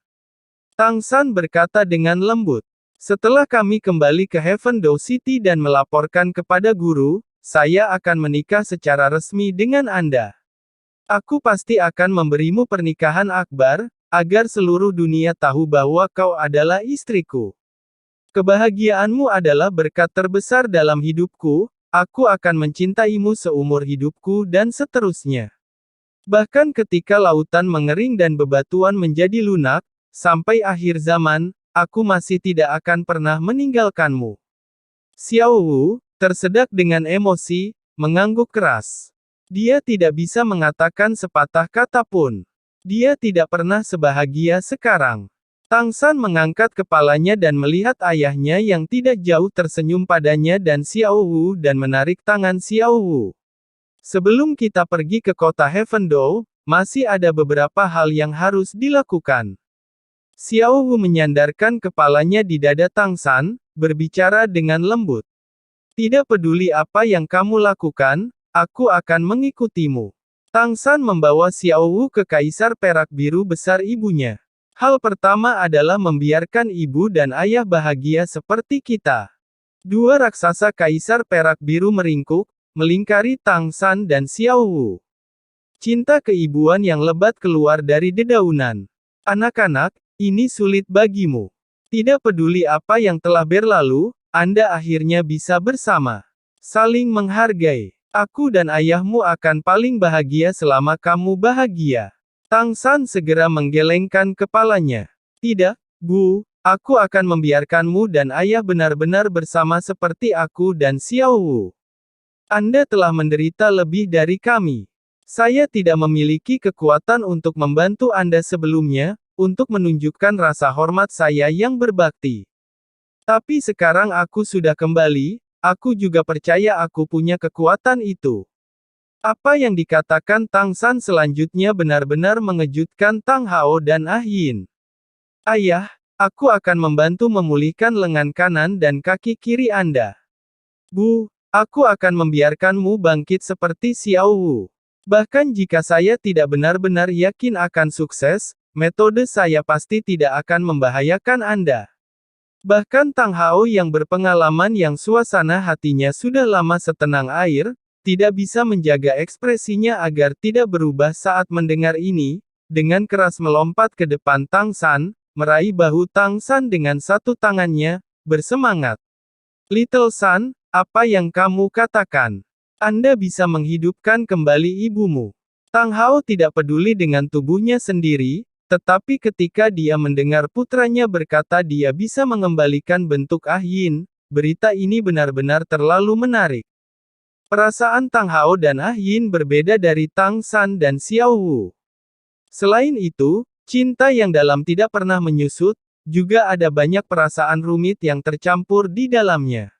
Tangsan berkata dengan lembut, "Setelah kami kembali ke Heavendow City dan melaporkan kepada guru, saya akan menikah secara resmi dengan Anda. Aku pasti akan memberimu pernikahan akbar, agar seluruh dunia tahu bahwa kau adalah istriku. Kebahagiaanmu adalah berkat terbesar dalam hidupku, aku akan mencintaimu seumur hidupku dan seterusnya. Bahkan ketika lautan mengering dan bebatuan menjadi lunak, sampai akhir zaman, aku masih tidak akan pernah meninggalkanmu. Xiao Wu, tersedak dengan emosi, mengangguk keras. Dia tidak bisa mengatakan sepatah kata pun. Dia tidak pernah sebahagia sekarang. Tang San mengangkat kepalanya dan melihat ayahnya yang tidak jauh tersenyum padanya dan Xiao Wu dan menarik tangan Xiao Wu. Sebelum kita pergi ke kota Heavendou, masih ada beberapa hal yang harus dilakukan. Xiao Wu menyandarkan kepalanya di dada Tang San, berbicara dengan lembut. Tidak peduli apa yang kamu lakukan, aku akan mengikutimu. Tang San membawa Xiao Wu ke Kaisar Perak Biru besar ibunya. Hal pertama adalah membiarkan ibu dan ayah bahagia seperti kita. Dua raksasa Kaisar Perak Biru meringkuk, melingkari Tang San dan Xiao Wu. Cinta keibuan yang lebat keluar dari dedaunan. Anak-anak, ini sulit bagimu. Tidak peduli apa yang telah berlalu, Anda akhirnya bisa bersama. Saling menghargai. Aku dan ayahmu akan paling bahagia selama kamu bahagia. Tang San segera menggelengkan kepalanya. Tidak, Bu, aku akan membiarkanmu dan ayah benar-benar bersama seperti aku dan Xiao Wu. Anda telah menderita lebih dari kami. Saya tidak memiliki kekuatan untuk membantu Anda sebelumnya, untuk menunjukkan rasa hormat saya yang berbakti. Tapi sekarang aku sudah kembali, aku juga percaya aku punya kekuatan itu. Apa yang dikatakan Tang San selanjutnya benar-benar mengejutkan Tang Hao dan Ah Yin. Ayah, aku akan membantu memulihkan lengan kanan dan kaki kiri Anda. Bu, aku akan membiarkanmu bangkit seperti Xiao Wu. Bahkan jika saya tidak benar-benar yakin akan sukses, metode saya pasti tidak akan membahayakan Anda. Bahkan Tang Hao yang berpengalaman yang suasana hatinya sudah lama setenang air, tidak bisa menjaga ekspresinya agar tidak berubah saat mendengar ini, dengan keras melompat ke depan Tang San, meraih bahu Tang San dengan satu tangannya, bersemangat. Little San, apa yang kamu katakan? Anda bisa menghidupkan kembali ibumu. Tang Hao tidak peduli dengan tubuhnya sendiri, tetapi ketika dia mendengar putranya berkata dia bisa mengembalikan bentuk Ah Yin, berita ini benar-benar terlalu menarik. Perasaan Tang Hao dan Ah Yin berbeda dari Tang San dan Xiao Wu. Selain itu, cinta yang dalam tidak pernah menyusut, juga ada banyak perasaan rumit yang tercampur di dalamnya.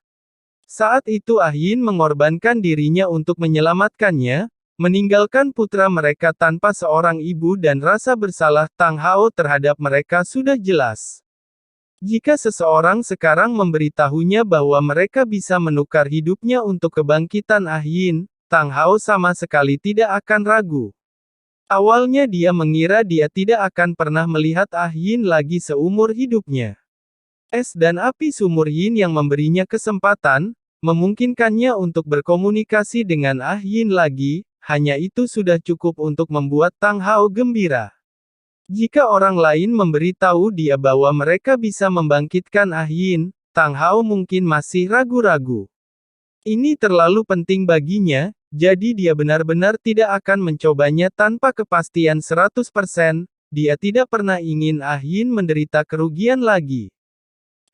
Saat itu Ah Yin mengorbankan dirinya untuk menyelamatkannya, meninggalkan putra mereka tanpa seorang ibu dan rasa bersalah Tang Hao terhadap mereka sudah jelas. Jika seseorang sekarang memberitahunya bahwa mereka bisa menukar hidupnya untuk kebangkitan Ah Yin, Tang Hao sama sekali tidak akan ragu. Awalnya dia mengira dia tidak akan pernah melihat Ah Yin lagi seumur hidupnya. Es dan api sumur Yin yang memberinya kesempatan, memungkinkannya untuk berkomunikasi dengan Ah Yin lagi, hanya itu sudah cukup untuk membuat Tang Hao gembira. Jika orang lain memberitahu dia bahwa mereka bisa membangkitkan Ah Yin, Tang Hao mungkin masih ragu-ragu. Ini terlalu penting baginya, jadi dia benar-benar tidak akan mencobanya tanpa kepastian 100%, dia tidak pernah ingin Ah Yin menderita kerugian lagi.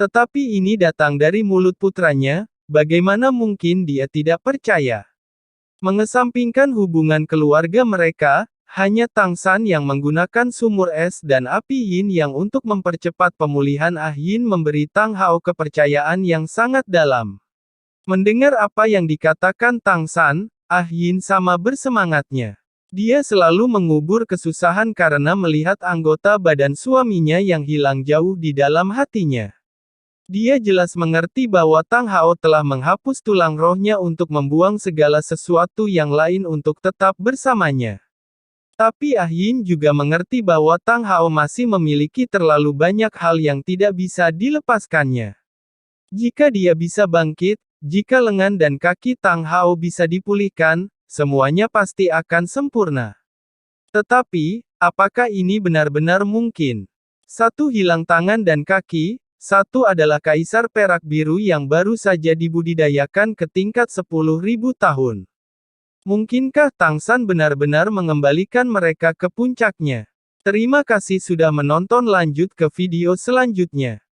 Tetapi ini datang dari mulut putranya, bagaimana mungkin dia tidak percaya? Mengesampingkan hubungan keluarga mereka, hanya Tang San yang menggunakan sumur es dan api Yin yang untuk mempercepat pemulihan Ah Yin memberi Tang Hao kepercayaan yang sangat dalam. Mendengar apa yang dikatakan Tang San, Ah Yin sama bersemangatnya. Dia selalu mengubur kesusahan karena melihat anggota badan suaminya yang hilang jauh di dalam hatinya. Dia jelas mengerti bahwa Tang Hao telah menghapus tulang rohnya untuk membuang segala sesuatu yang lain untuk tetap bersamanya. Tapi Ah Yin juga mengerti bahwa Tang Hao masih memiliki terlalu banyak hal yang tidak bisa dilepaskannya. Jika dia bisa bangkit, jika lengan dan kaki Tang Hao bisa dipulihkan, semuanya pasti akan sempurna. Tetapi, apakah ini benar-benar mungkin? Satu hilang tangan dan kaki, satu adalah kaisar perak biru yang baru saja dibudidayakan ke tingkat 10.000 tahun. Mungkinkah Tangsan benar-benar mengembalikan mereka ke puncaknya? Terima kasih sudah menonton, lanjut ke video selanjutnya.